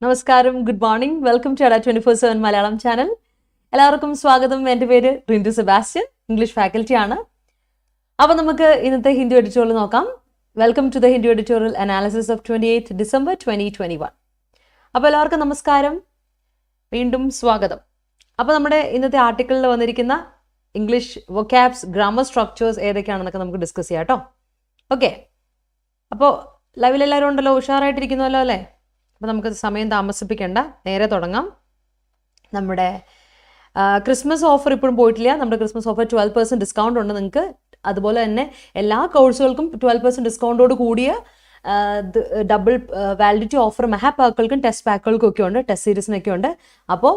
നമസ്കാരം, good morning, welcome to അഡ 24/7 Malayalam channel. എല്ലാവർക്കും സ്വാഗതം. എൻ്റെ പേര് റിന്റു സെബാസ്റ്റ്യൻ, ഇംഗ്ലീഷ് ഫാക്കൽറ്റി ആണ്. അപ്പോൾ നമുക്ക് ഇന്നത്തെ ഹിന്ദു എഡിറ്റോറിയൽ നോക്കാം. Welcome to the Hindu editorial analysis of 28 December 2021. അപ്പോൾ എല്ലാവർക്കും നമസ്കാരം, വീണ്ടും സ്വാഗതം. അപ്പോൾ നമ്മുടെ ഇന്നത്തെ ആർട്ടിക്കിളിൽ വന്നിരിക്കുന്ന ഇംഗ്ലീഷ് വൊക്കാബ്സ്, ഗ്രാമർ സ്ട്രക്ചേഴ്സ് ഏതൊക്കെയാണെന്നൊക്കെ നമുക്ക് ഡിസ്കസ് ചെയ്യാം കേട്ടോ. ഓക്കെ, അപ്പോൾ ലൈവിലെല്ലാവരും ഉണ്ടല്ലോ, ഉഷാറായിട്ടിരിക്കുന്നുവല്ലോ അല്ലേ? അപ്പോൾ നമുക്ക് സമയം താമസിപ്പിക്കേണ്ട, നേരെ തുടങ്ങാം. നമ്മുടെ ക്രിസ്മസ് ഓഫർ ഇപ്പോഴും പോയിട്ടില്ല. നമ്മുടെ ക്രിസ്മസ് ഓഫർ 12% ഡിസ്കൗണ്ട് ഉണ്ട് നിങ്ങൾക്ക്. അതുപോലെ തന്നെ എല്ലാ കോഴ്സുകൾക്കും 12% ഡിസ്കൗണ്ടോട് കൂടിയ ഡബിൾ വാലിഡിറ്റി ഓഫർ മഹാപാക്കുകൾക്കും ടെസ്റ്റ് പാക്കുകൾക്കും ഒക്കെ ഉണ്ട്, ടെസ്റ്റ് സീരീസിനൊക്കെ ഉണ്ട്. അപ്പോൾ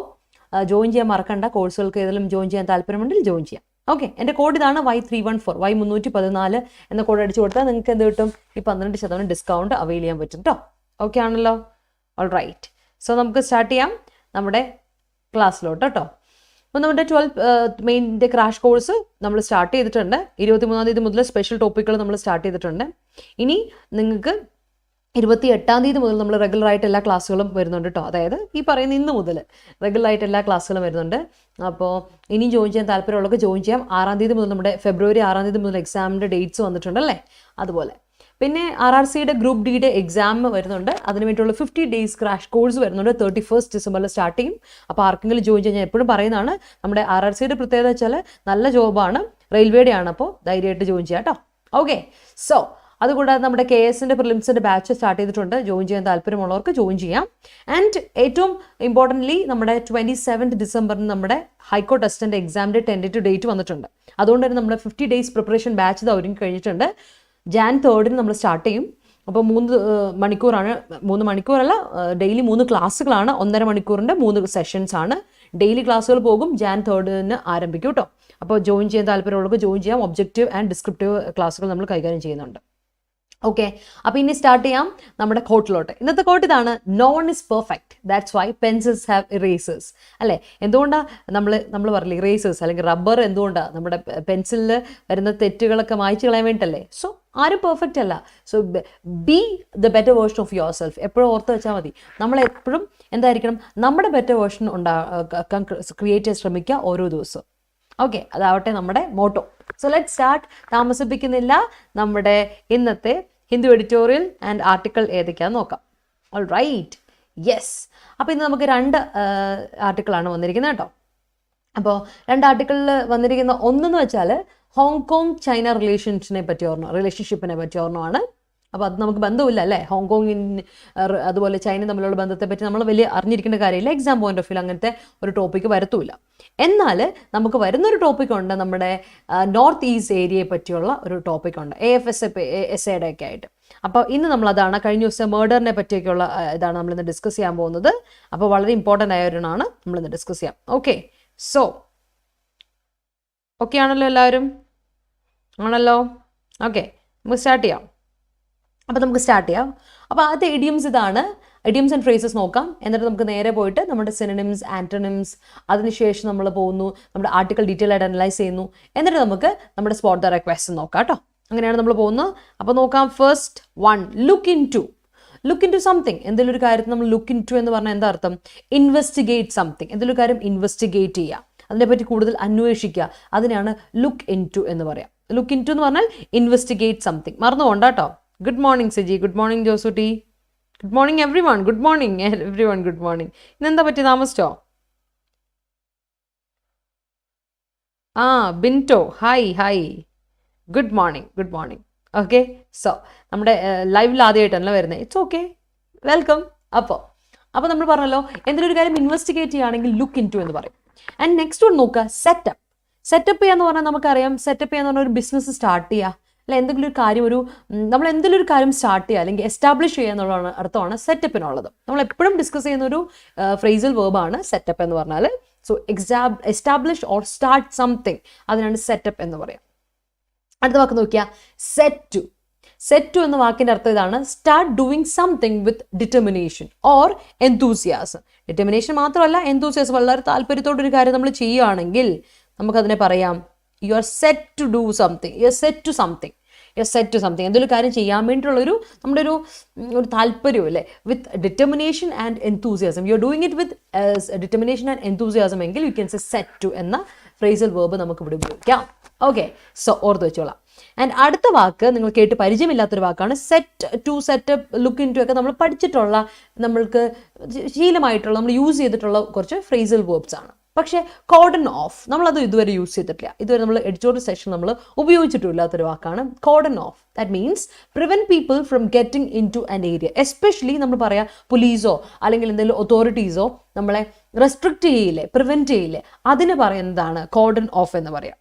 ജോയിൻ ചെയ്യാൻ മറക്കണ്ട. കോഴ്സുകൾക്ക് ഏതെങ്കിലും ജോയിൻ ചെയ്യാൻ താല്പര്യമുണ്ടെങ്കിൽ ജോയിൻ ചെയ്യാം. ഓക്കെ, എൻ്റെ കോഡ് ഇതാണ് Y314, Y314 എന്ന കോഡ് അടിച്ചു കൊടുത്താൽ നിങ്ങൾക്ക് എന്ത് കിട്ടും? ഈ 12% ഡിസ്കൗണ്ട് അവൈൽ ചെയ്യാൻ പറ്റും കേട്ടോ. ഓക്കെ ആണല്ലോ? All right. സോ നമുക്ക് സ്റ്റാർട്ട് ചെയ്യാം നമ്മുടെ ക്ലാസ്സിലോട്ട് കേട്ടോ. അപ്പോൾ നമ്മുടെ 12 മെയിൻ്റെ ക്രാഷ് കോഴ്സ് നമ്മൾ സ്റ്റാർട്ട് ചെയ്തിട്ടുണ്ട്. 23-ാം തീയതി മുതൽ സ്പെഷ്യൽ ടോപ്പിക്കുകൾ നമ്മൾ സ്റ്റാർട്ട് ചെയ്തിട്ടുണ്ട്. ഇനി നിങ്ങൾക്ക് 28-ാം തീയതി മുതൽ നമ്മൾ റെഗുലറായിട്ട് എല്ലാ ക്ലാസ്സുകളും വരുന്നുണ്ട് കേട്ടോ. അതായത് ഈ പറയുന്ന ഇന്ന് മുതൽ റെഗുലറായിട്ട് എല്ലാ ക്ലാസ്സുകളും വരുന്നുണ്ട്. അപ്പോൾ ഇനി ജോയിൻ ചെയ്യാൻ താല്പര്യമുള്ളവർക്ക് ജോയിൻ ചെയ്യാം. 6-ാം തീയതി മുതൽ നമ്മുടെ ഫെബ്രുവരി 6-ാം തീയതി മുതൽ എക്സാമിൻ്റെ ഡേറ്റ്സ് വന്നിട്ടുണ്ടല്ലേ? അതുപോലെ പിന്നെ RRCയുടെ ഗ്രൂപ്പ് ഡിയുടെ എക്സാം വരുന്നുണ്ട്. അതിന് വേണ്ടിയുള്ള 50 days ക്രാഷ് കോഴ്സ് വരുന്നുണ്ട്. 31 ഡിസംബറിൽ സ്റ്റാർട്ട് ചെയ്യും. അപ്പോൾ ആർക്കെങ്കിലും ജോയിൻ ചെയ്യാൻ ഞാൻ എപ്പോഴും പറയുന്നതാണ്, നമ്മുടെ RRCയുടെ പ്രത്യേകത വെച്ചാൽ നല്ല ജോബാണ്, റെയിൽവേയുടെ ആണ്. അപ്പോൾ ധൈര്യമായിട്ട് ജോയിൻ ചെയ്യാം കേട്ടോ. ഓക്കെ, സോ അതുകൂടാതെ നമ്മുടെ KSന്റെ പ്രിലിംസിൻ്റെ ബാച്ച് സ്റ്റാർട്ട് ചെയ്തിട്ടുണ്ട്. ജോയിൻ ചെയ്യാൻ താല്പര്യമുള്ളവർക്ക് ജോയിൻ ചെയ്യാം. ആൻഡ് ഏറ്റവും ഇമ്പോർട്ടൻ്റ്ലി നമ്മുടെ 27 ഡിസംബറിന് നമ്മുടെ ഹൈക്കോർട്ട് അസിസ്റ്റൻ്റ് എക്സാമിൻ്റെ ടെൻറ്റേറ്റീവ് ഡേറ്റ് വന്നിട്ടുണ്ട്. അതുകൊണ്ട് തന്നെ നമ്മുടെ 50 days പ്രിപ്പറേഷൻ ബാച്ച് ഇത് ഒരുങ്ങി കഴിഞ്ഞിട്ടുണ്ട്. Jan 3 നമ്മൾ സ്റ്റാർട്ട് ചെയ്യും. അപ്പോൾ 3 മണിക്കൂറാണ്, 3 മണിക്കൂറല്ല, ഡെയിലി 3 ക്ലാസ്സുകളാണ്. 1.5 മണിക്കൂറിൻ്റെ 3 സെഷൻസ് ആണ്. ഡെയിലി ക്ലാസ്സുകൾ പോകും. Jan 3 ആരംഭിക്കും കേട്ടോ. അപ്പോൾ ജോയിൻ ചെയ്യാൻ താല്പര്യമുള്ളവർക്ക് ജോയിൻ ചെയ്യാം. ഒബ്ജക്റ്റീവ് ആൻഡ് ഡിസ്ക്രിപ്റ്റീവ് ക്ലാസ്സുകൾ നമ്മൾ കൈകാര്യം ചെയ്യുന്നുണ്ട്. ഓക്കെ, അപ്പോൾ ഇനി സ്റ്റാർട്ട് ചെയ്യാം നമ്മുടെ കോട്ടിലോട്ട്. ഇന്നത്തെ കോട്ട് ഇതാണ്: no one is perfect, that's why pencils have erasers. അല്ലേ? എന്തുകൊണ്ടാണ് നമ്മൾ പറയില്ല ഇറേസേഴ്സ് അല്ലെങ്കിൽ റബ്ബർ, എന്തുകൊണ്ടാണ് നമ്മുടെ പെൻസിലിൽ വരുന്ന തെറ്റുകളൊക്കെ മായ്ച്ചു കളയാൻ വേണ്ടിയിട്ടല്ലേ? സോ ആരും പെർഫെക്റ്റ് അല്ല. So B the better version of your self. എപ്പോഴും ഓർത്ത് വെച്ചാൽ മതി. നമ്മളെപ്പോഴും എന്തായിരിക്കണം? നമ്മുടെ ബെറ്റർ വേർഷൻ ക്രിയേറ്റ് ചെയ്യാൻ ശ്രമിക്കുക ഓരോ ദിവസവും. ഓക്കെ, അതാവട്ടെ നമ്മുടെ മോട്ടോ. So let start. താമസിപ്പിക്കുന്നില്ല. നമ്മുടെ ഇന്നത്തെ ഹിന്ദു എഡിറ്റോറിയൽ ആൻഡ് ആർട്ടിക്കിൾ ഏതൊക്കെയാണെന്ന് നോക്കാം. All right, yes. അപ്പോൾ ഇന്ന് നമുക്ക് 2 ആർട്ടിക്കിളാണ് വന്നിരിക്കുന്നത് കേട്ടോ. അപ്പോൾ 2 ആർട്ടിക്കിളിൽ വന്നിരിക്കുന്ന ഒന്നെന്ന് വെച്ചാൽ ഹോങ്കോങ് ചൈന റിലേഷൻഷിപ്പിനെ പറ്റി ഓർമ്മയാണ്. അപ്പോൾ അത് നമുക്ക് ബന്ധമില്ല അല്ലേ? ഹോങ്കോങ്ങിന് അതുപോലെ ചൈന തമ്മിലുള്ള ബന്ധത്തെ പറ്റി നമ്മൾ വലിയ അറിഞ്ഞിരിക്കേണ്ട കാര്യമില്ല. എക്സാം പോയിന്റ് ഓഫ് വ്യൂ അങ്ങനത്തെ ഒരു ടോപ്പിക്ക് വരത്തുമില്ല. എന്നാൽ നമുക്ക് വരുന്നൊരു ടോപ്പിക്കുണ്ട്, നമ്മുടെ നോർത്ത് ഈസ്റ്റ് ഏരിയയെ പറ്റിയുള്ള ഒരു ടോപ്പിക്കുണ്ട്, AFSA ഒക്കെ ആയിട്ട്. അപ്പോൾ ഇന്ന് നമ്മളതാണ്, കഴിഞ്ഞ ദിവസം മേർഡറിനെ പറ്റിയൊക്കെയുള്ള ഇതാണ് നമ്മളിന്ന് ഡിസ്കസ് ചെയ്യാൻ പോകുന്നത്. അപ്പോൾ വളരെ ഇമ്പോർട്ടൻ്റ് ആയ ഒരെണ്ണമാണ് നമ്മളിന്ന് ഡിസ്കസ് ചെയ്യാം. ഓക്കെ, സോ ഓക്കെ ആണല്ലോ എല്ലാവരും? ആണല്ലോ? ഓക്കെ, നമുക്ക് സ്റ്റാർട്ട് ചെയ്യാം. അപ്പോൾ ആദ്യത്തെ ഇഡിയംസ് ഇതാണ്. ഇഡിയംസ് ആൻഡ് ഫ്രേസസ് നോക്കാം. എന്നിട്ട് നമുക്ക് നേരെ പോയിട്ട് നമ്മുടെ സിനോണിംസ്, ആന്റണിംസ്, അതിനുശേഷം നമ്മൾ പോകുന്നു നമ്മുടെ ആർട്ടിക്കിൾ ഡീറ്റെയിൽ ആയിട്ട് അനലൈസ് ചെയ്യുന്നു. എന്നിട്ട് നമുക്ക് നമ്മുടെ സ്പോട്ട് ദ ക്വസ്റ്റ്യൻ നോക്കാം കേട്ടോ. അങ്ങനെയാണ് നമ്മൾ പോകുന്നത്. അപ്പോൾ നോക്കാം. First 1, look into something. എന്തെങ്കിലും ഒരു കാര്യത്തിൽ നമ്മൾ ലുക്ക് ഇൻ ടു എന്ന് പറഞ്ഞാൽ എന്താ അർത്ഥം? Investigate something. എന്തെങ്കിലും ഒരു കാര്യം ഇൻവെസ്റ്റിഗേറ്റ് ചെയ്യുക, അതിനെപ്പറ്റി കൂടുതൽ അന്വേഷിക്കുക, അതിനെയാണ് ലുക്ക് ഇൻ ടു എന്ന് പറയാം. ലുക്ക് ഇൻ ടു എന്ന് പറഞ്ഞാൽ ഇൻവെസ്റ്റിഗേറ്റ് സംതിങ്. മറന്നു പോകണ്ട കേട്ടോ. Good morning Siji, good morning Josutty, good morning everyone, good morning. ഇന്നെന്താ പറ്റി, താമസിച്ചോ? Binto, hi, good morning. Okay, so നമ്മുടെ ലൈവിൽ ആദ്യമായിട്ടല്ല വരുന്നത്. It's okay, welcome. അപ്പോൾ നമ്മൾ പറഞ്ഞല്ലോ, എന്തെങ്കിലും ഒരു കാര്യം ഇൻവെസ്റ്റിഗേറ്റ് ചെയ്യുകയാണെങ്കിൽ ലുക്ക് ഇൻ ടു എന്ന് പറയും. ആൻഡ് നെക്സ്റ്റ് വൺ നോക്കുക, സെറ്റപ്പ് ചെയ്യാന്ന് പറഞ്ഞാൽ നമുക്കറിയാം. സെറ്റപ്പ് ചെയ്യാന്ന് പറഞ്ഞാൽ ഒരു ബിസിനസ് സ്റ്റാർട്ട് ചെയ്യുക, അല്ല എന്തെങ്കിലും ഒരു കാര്യം സ്റ്റാർട്ട് ചെയ്യുക അല്ലെങ്കിൽ എസ്റ്റാബ്ലിഷ് ചെയ്യുക എന്നുള്ളതാണ് അർത്ഥമാണ് സെറ്റപ്പിനുള്ളത്. നമ്മൾ എപ്പോഴും ഡിസ്കസ് ചെയ്യുന്ന ഒരു ഫ്രേസൽ വേർബാണ് സെറ്റപ്പ് എന്ന് പറഞ്ഞാൽ. So establish or start something, അതിനാണ് സെറ്റപ്പ് എന്ന് പറയാം. അടുത്ത വാക്ക് നോക്കിയാൽ സെറ്റ് ടു എന്ന വാക്കിൻ്റെ അർത്ഥം ഇതാണ്: start doing something with determination or enthusiasm. Determination മാത്രമല്ല, എന്തൂസിയാസം, വളരെ താല്പര്യത്തോടൊരു കാര്യം നമ്മൾ ചെയ്യുകയാണെങ്കിൽ നമുക്കതിനെ പറയാം you are set to do something, you are set to something. Set to something, എന്തൊരു കാര്യം ചെയ്യാൻ വേണ്ടിയിട്ടുള്ളൊരു നമ്മുടെ ഒരു താല്പര്യം അല്ലേ, with determination and enthusiasm. You are doing it with determination and enthusiasm എങ്കിൽ you can say set to എന്ന ഫ്രേസൽ വേർബ് നമുക്ക് ഇവിടെ ഉപയോഗിക്കാം. ഓക്കെ, സോ ഓർത്ത് വെച്ചോളാം. ആൻഡ് അടുത്ത വാക്ക് നിങ്ങൾ കേട്ട് പരിചയമില്ലാത്തൊരു വാക്കാണ് set to, setup, look into ഒക്കെ നമ്മൾ പഠിച്ചിട്ടുള്ള, നമ്മൾക്ക് ശീലമായിട്ടുള്ള, നമ്മൾ യൂസ് ചെയ്തിട്ടുള്ള കുറച്ച് ഫ്രേസൽ വേർബ്സ് ആണ്. പക്ഷേ കോർഡൺ ഓഫ് നമ്മളത് ഇതുവരെ യൂസ് ചെയ്തിട്ടില്ല. ഇതുവരെ നമ്മൾ എഡിറ്റോറിയൽ സെഷൻ നമ്മൾ ഉപയോഗിച്ചിട്ടില്ലാത്തൊരു വാക്കാണ് cordon off. That means prevent people from getting into an area. Especially നമ്മൾ പറയാം പോലീസോ അല്ലെങ്കിൽ എന്തെങ്കിലും അതോറിറ്റീസോ നമ്മളെ റെസ്ട്രിക്റ്റ് ചെയ്യില്ലേ, പ്രിവെന്റ് ചെയ്യില്ലേ, അതിന് പറയുന്നതാണ് കോർഡൺ ഓഫ് എന്ന് പറയാം.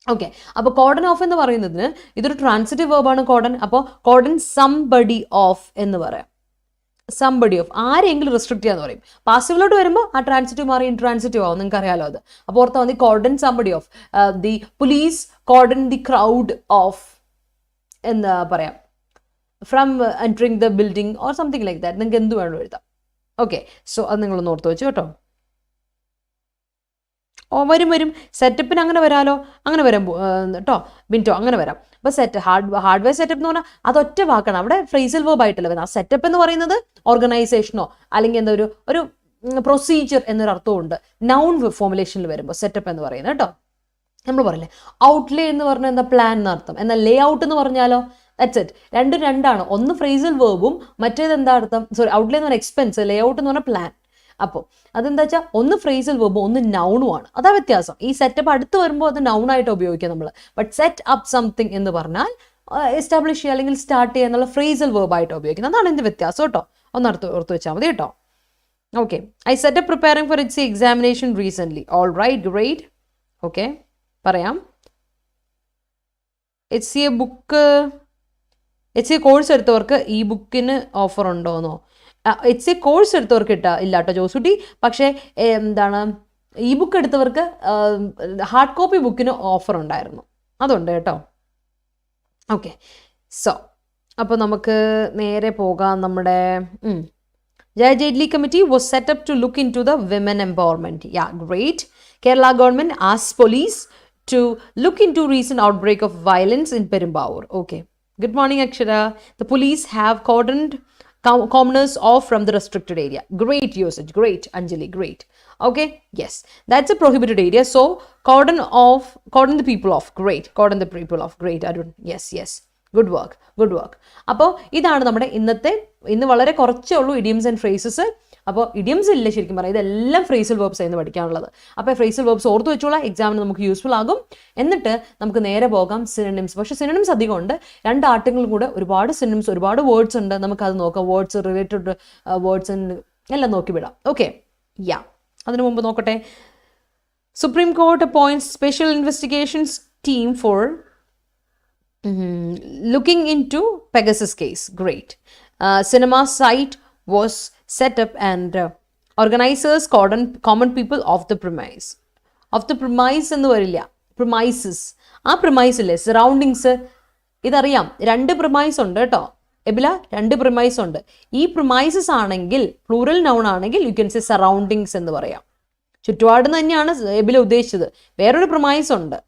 ഓക്കെ, അപ്പോൾ കോർഡൺ ഓഫ് എന്ന് പറയുന്നതിന് ഇതൊരു ട്രാൻസിറ്റീവ് വേർബാണ് കോർഡൺ. അപ്പോൾ കോർഡൺ സംബഡി ഓഫ് എന്ന് പറയാം. സംബഡി ഓഫ്, ആരെങ്കിലും റെസ്ട്രിക്ട് ചെയ്യാന്ന് പറയും. പാസീവിലോട്ട് വരുമ്പോൾ ആ ട്രാൻസിറ്റീവ് മാറി ഇൻട്രാൻസിറ്റീവ് ആവും, നിങ്ങൾക്ക് അറിയാലോ അത്. അപ്പോൾ ഓർത്താൽ മതി cordon somebody of. The police cordon the crowd of എന്ന് പറയാം. From entering the building or something like that, നിങ്ങൾക്ക് എന്ത് വേണമെങ്കിലും എഴുതാം. ഓക്കെ, സോ അത് നിങ്ങളൊന്ന് ഓർത്ത് വെച്ചു കേട്ടോ. വരും സെറ്റപ്പിന് അങ്ങനെ വരാലോ, അങ്ങനെ വരാം കേട്ടോ, ബിൻറ്റോ അങ്ങനെ വരാം. അപ്പോൾ ഹാർഡ്വെയർ സെറ്റപ്പ് എന്ന് പറഞ്ഞാൽ അതൊറ്റ വാക്കാണ്, അവിടെ ഫ്രേസൽ വേർബ് ആയിട്ടല്ല വരുന്നത്. ആ സെറ്റപ്പ് എന്ന് പറയുന്നത് ഓർഗനൈസേഷനോ അല്ലെങ്കിൽ എന്താ ഒരു പ്രൊസീജിയർ എന്നൊരു അർത്ഥമുണ്ട് നൗൺ ഫോർമുലേഷനിൽ വരുമ്പോൾ സെറ്റപ്പ് എന്ന് പറയുന്നത് കേട്ടോ. നമ്മൾ പറയില്ലേ ഔട്ട്ലേ എന്ന് പറഞ്ഞാൽ എന്താ പ്ലാൻ എന്നർത്ഥം, എന്നാൽ ലേ ഔട്ട് എന്ന് പറഞ്ഞാലോ ദാറ്റ്സ് ഇറ്റ്. രണ്ടാണ്, ഒന്ന് ഫ്രേസൽ വേർബും മറ്റേത് എന്താ അർത്ഥം, സോറി ഔട്ട്ലേ എന്ന് പറഞ്ഞാൽ എക്സ്പെൻസ്, ലേ ഔട്ട് എന്ന് പറഞ്ഞാൽ പ്ലാൻ. അപ്പോൾ അതെന്താ വെച്ചാൽ ഒന്ന് ഫ്രേസൽ വേർബും ഒന്ന് നൗണുമാണ്, അതാ വ്യത്യാസം. ഈ സെറ്റപ്പ് അടുത്ത് വരുമ്പോൾ അത് നൗണായിട്ട് ഉപയോഗിക്കാം നമ്മൾ. ബട്ട് സെറ്റ് അപ്പ് സംതിങ് എന്ന് പറഞ്ഞാൽ എസ്റ്റാബ്ലിഷ് ചെയ്യുക അല്ലെങ്കിൽ സ്റ്റാർട്ട് ചെയ്യുക എന്നുള്ള ഫ്രേസൽ വേർബായിട്ട് ഉപയോഗിക്കുന്നത്. അതാണ് എൻ്റെ വ്യത്യാസം കേട്ടോ, ഒന്ന് ഓർത്ത് വെച്ചാൽ മതി കേട്ടോ. Okay, I set up preparing for HCA examination recently. All right, great. Okay, പറയാം. HCA ബുക്ക്, HCA കോഴ്സ് എടുത്തവർക്ക് ഈ ബുക്കിന് ഓഫർ ഉണ്ടോയെന്നോ? HCA കോഴ്സ് എടുത്തവർക്ക് ഇല്ല കേട്ടോ ജോസുട്ടി. പക്ഷേ എന്താണ് ഈ ബുക്ക് എടുത്തവർക്ക് ഹാർഡ് കോപ്പി ബുക്കിന് ഓഫർ ഉണ്ടായിരുന്നു, അതുണ്ട് കേട്ടോ. ഓക്കെ, സോ അപ്പോൾ നമുക്ക് നേരെ പോകാം. നമ്മുടെ JAIIB committee was set up to look into the women empowerment. Yeah, great. Kerala government asked police to look into recent outbreak of violence in Perumbavoor. Okay, good morning Akshara. The police have cordoned commoners off from the restricted area. Great usage, great Anjali, great. Okay, yes, that's a prohibited area, so cordon the people off. Great, cordon the people off. Great Arun, yes, good work. അപ്പോൾ ഇതാണ് നമ്മുടെ ഇന്ന് വളരെ കുറച്ചേ ഉള്ളൂ idioms and phrases. അപ്പോൾ idioms ഇല്ല ശരിക്കും പറയാം, ഇതെല്ലാം ഫ്രേസൽ വേർബ്സ് ആയിരുന്നു പഠിക്കാനുള്ളത്. അപ്പോൾ ഫ്രേസൽ വേർബ്സ് ഓർത്ത് വെച്ചോളാം, എക്സാമിന് നമുക്ക് യൂസ്ഫുൾ ആകും. എന്നിട്ട് നമുക്ക് നേരെ പോകാം സിനോണിംസ്. പക്ഷേ സിനോണിംസ് അധികം ഉണ്ട്, 2 ആർട്ടിക്കിളും കൂടെ ഒരുപാട് സിനോണിംസ്, ഒരുപാട് വേർഡ്സ് ഉണ്ട്, നമുക്കത് നോക്കാം. വേർഡ്സ്, റിലേറ്റഡ് വേർഡ്സ് എല്ലാം നോക്കി വിടാം. ഓക്കെ, അതിനു മുമ്പ് നോക്കട്ടെ. Supreme court appoints special investigations team for looking into Pegasus case. Great. Cinema site was set up and organizers common people of the premise. Of the premise എന്ന് വരില്ല, premises. ആ premise ഇല്ലേ, സറൗണ്ടിങ്സ്, ഇതറിയാം. 2 premise ഉണ്ട് കേട്ടോ എബില, 2 premise ഉണ്ട്. ഈ premises ആണെങ്കിൽ plural noun ആണെങ്കിൽ യു ക്യാൻ സേ സറൗണ്ടിങ്സ് എന്ന് പറയാം. ചുറ്റുപാട് തന്നെയാണ് എബില ഉദ്ദേശിച്ചത്. വേറൊരു premise ഉണ്ട്.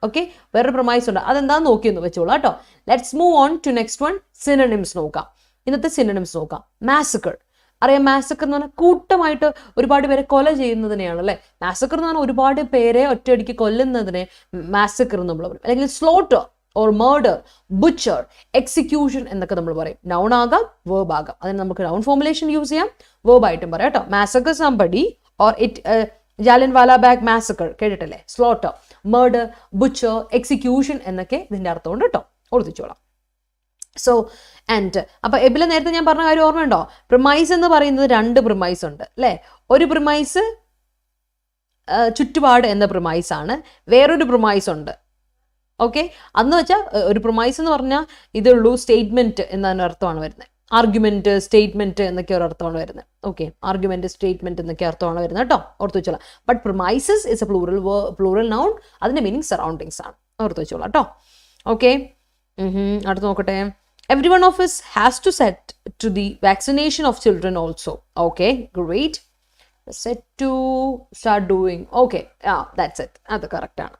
ഓക്കെ, വേറൊരു പ്രൊമൈസ് ഉണ്ട്, അതെന്താന്ന് നോക്കിയൊന്ന് വെച്ചോളാം കേട്ടോ. Let's move on to next one, synonyms നോക്കാം. ഇന്നത്തെ സിനോണിംസ് നോക്കാം. മാസക്കർ, അറിയാം. മാസക്കർ എന്ന് പറഞ്ഞാൽ കൂട്ടമായിട്ട് ഒരുപാട് പേരെ കൊല ചെയ്യുന്നതിനെയാണ് അല്ലേ. മാസക്കർ എന്ന് പറഞ്ഞാൽ ഒരുപാട് പേരെ ഒറ്റയടിക്ക് കൊല്ലുന്നതിനെ മാസക്കർ നമ്മൾ പറയും. അല്ലെങ്കിൽ slaughter or murder, butcher, execution എന്നൊക്കെ നമ്മൾ പറയും. നൗൺ ആകാം, വേർബ് ആകാം. അതിന് നമുക്ക് നൗൺ ഫോർമുലേഷൻ യൂസ് ചെയ്യാം, വേർബ് ആയിട്ടും പറയാം കേട്ടോ. Massacre somebody or Jallianwala Bagh massacre കേട്ടിട്ടല്ലേ. സ്ലോട്ടർ, മർഡർ, ബുച്ചർ, എക്സിക്യൂഷൻ എന്നൊക്കെ ഇതിൻ്റെ അർത്ഥമുണ്ട് കേട്ടോ, ഓർത്തിച്ചോളാം. സോ ആൻഡ് അപ്പോൾ എബില നേരത്തെ ഞാൻ പറഞ്ഞ കാര്യം ഓർമ്മയുണ്ടോ? പ്രിമൈസ് എന്ന് പറയുന്നത് 2 പ്രിമൈസ് ഉണ്ട് അല്ലേ. ഒരു പ്രിമൈസ് ചുറ്റുപാട് എന്ന പ്രിമൈസ് ആണ്, വേറൊരു പ്രിമൈസ് ഉണ്ട്. ഓക്കെ, അന്ന് വെച്ചാൽ ഒരു പ്രിമൈസ് എന്ന് പറഞ്ഞാൽ ഇതുള്ളൂ സ്റ്റേറ്റ്മെന്റ് എന്നതിന് അർത്ഥമാണ് വരുന്നത്. ആർഗ്യുമെന്റ്, സ്റ്റേറ്റ്മെന്റ് എന്നൊക്കെ ഒരു അർത്ഥമാണ് വരുന്നത്. ഓക്കെ, ആർഗ്യുമെന്റ്, സ്റ്റേറ്റ്മെന്റ് എന്നൊക്കെ അർത്ഥമാണ് വരുന്നത് കേട്ടോ, ഓർത്ത് വെച്ചോളാം. But premises is a plural noun, അതിന്റെ മീനിങ് സറൗണ്ടിങ്സ് ആണ്, ഓർത്ത് വെച്ചോളാം കേട്ടോ. ഓക്കെ, അടുത്ത് നോക്കട്ടെ. Every one of us has to set to the vaccination of children also. Okay, great. Set to start doing. Okay, that's it, അത് correct ആണ്.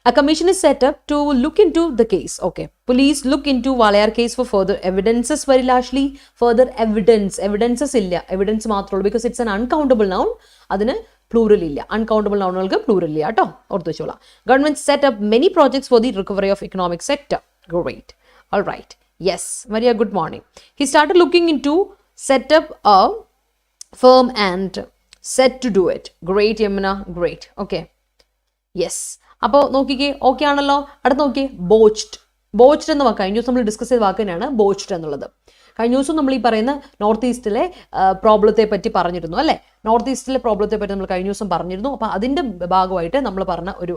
A commission is set up to look into the case. Okay. Police look into Walayar case for further evidences. Very largely, further evidences illa. Evidence മാത്രമേ, because it's an uncountable noun. അതിന് plural ഇല്ല. Uncountable nounകൾക്ക് plural ഇല്ല കേട്ടോ. ഓർത്ത് വെച്ചോളാം. Government set up many projects for the recovery of economic sector. Great. All right. Yes. Maria, good morning. He started looking into set up a firm and set to do it. Great, Yamuna. Great. Okay. Yes. അപ്പോൾ നോക്കിക്കേ, okay ആണല്ലോ. അടുത്ത് നോക്കിയേ, ബോച്ച്ഡ് എന്ന വാക്ക് കഴിഞ്ഞ ദിവസം നമ്മൾ discuss ചെയ്ത വാക്ക് തന്നെയാണ് ബോച്ച്ഡ് എന്നുള്ളത്. കഴിഞ്ഞ ദിവസം നമ്മൾ ഈ പറയുന്ന നോർത്ത് ഈസ്റ്റിലെ പ്രോബ്ലത്തെ പറ്റി പറഞ്ഞിരുന്നു അല്ലേ. നോർത്ത് ഈസ്റ്റിലെ പ്രോബ്ലത്തെ പറ്റി നമ്മൾ കഴിഞ്ഞ ദിവസം പറഞ്ഞിരുന്നു. അപ്പോൾ അതിൻ്റെ ഭാഗമായിട്ട് നമ്മൾ പറഞ്ഞ ഒരു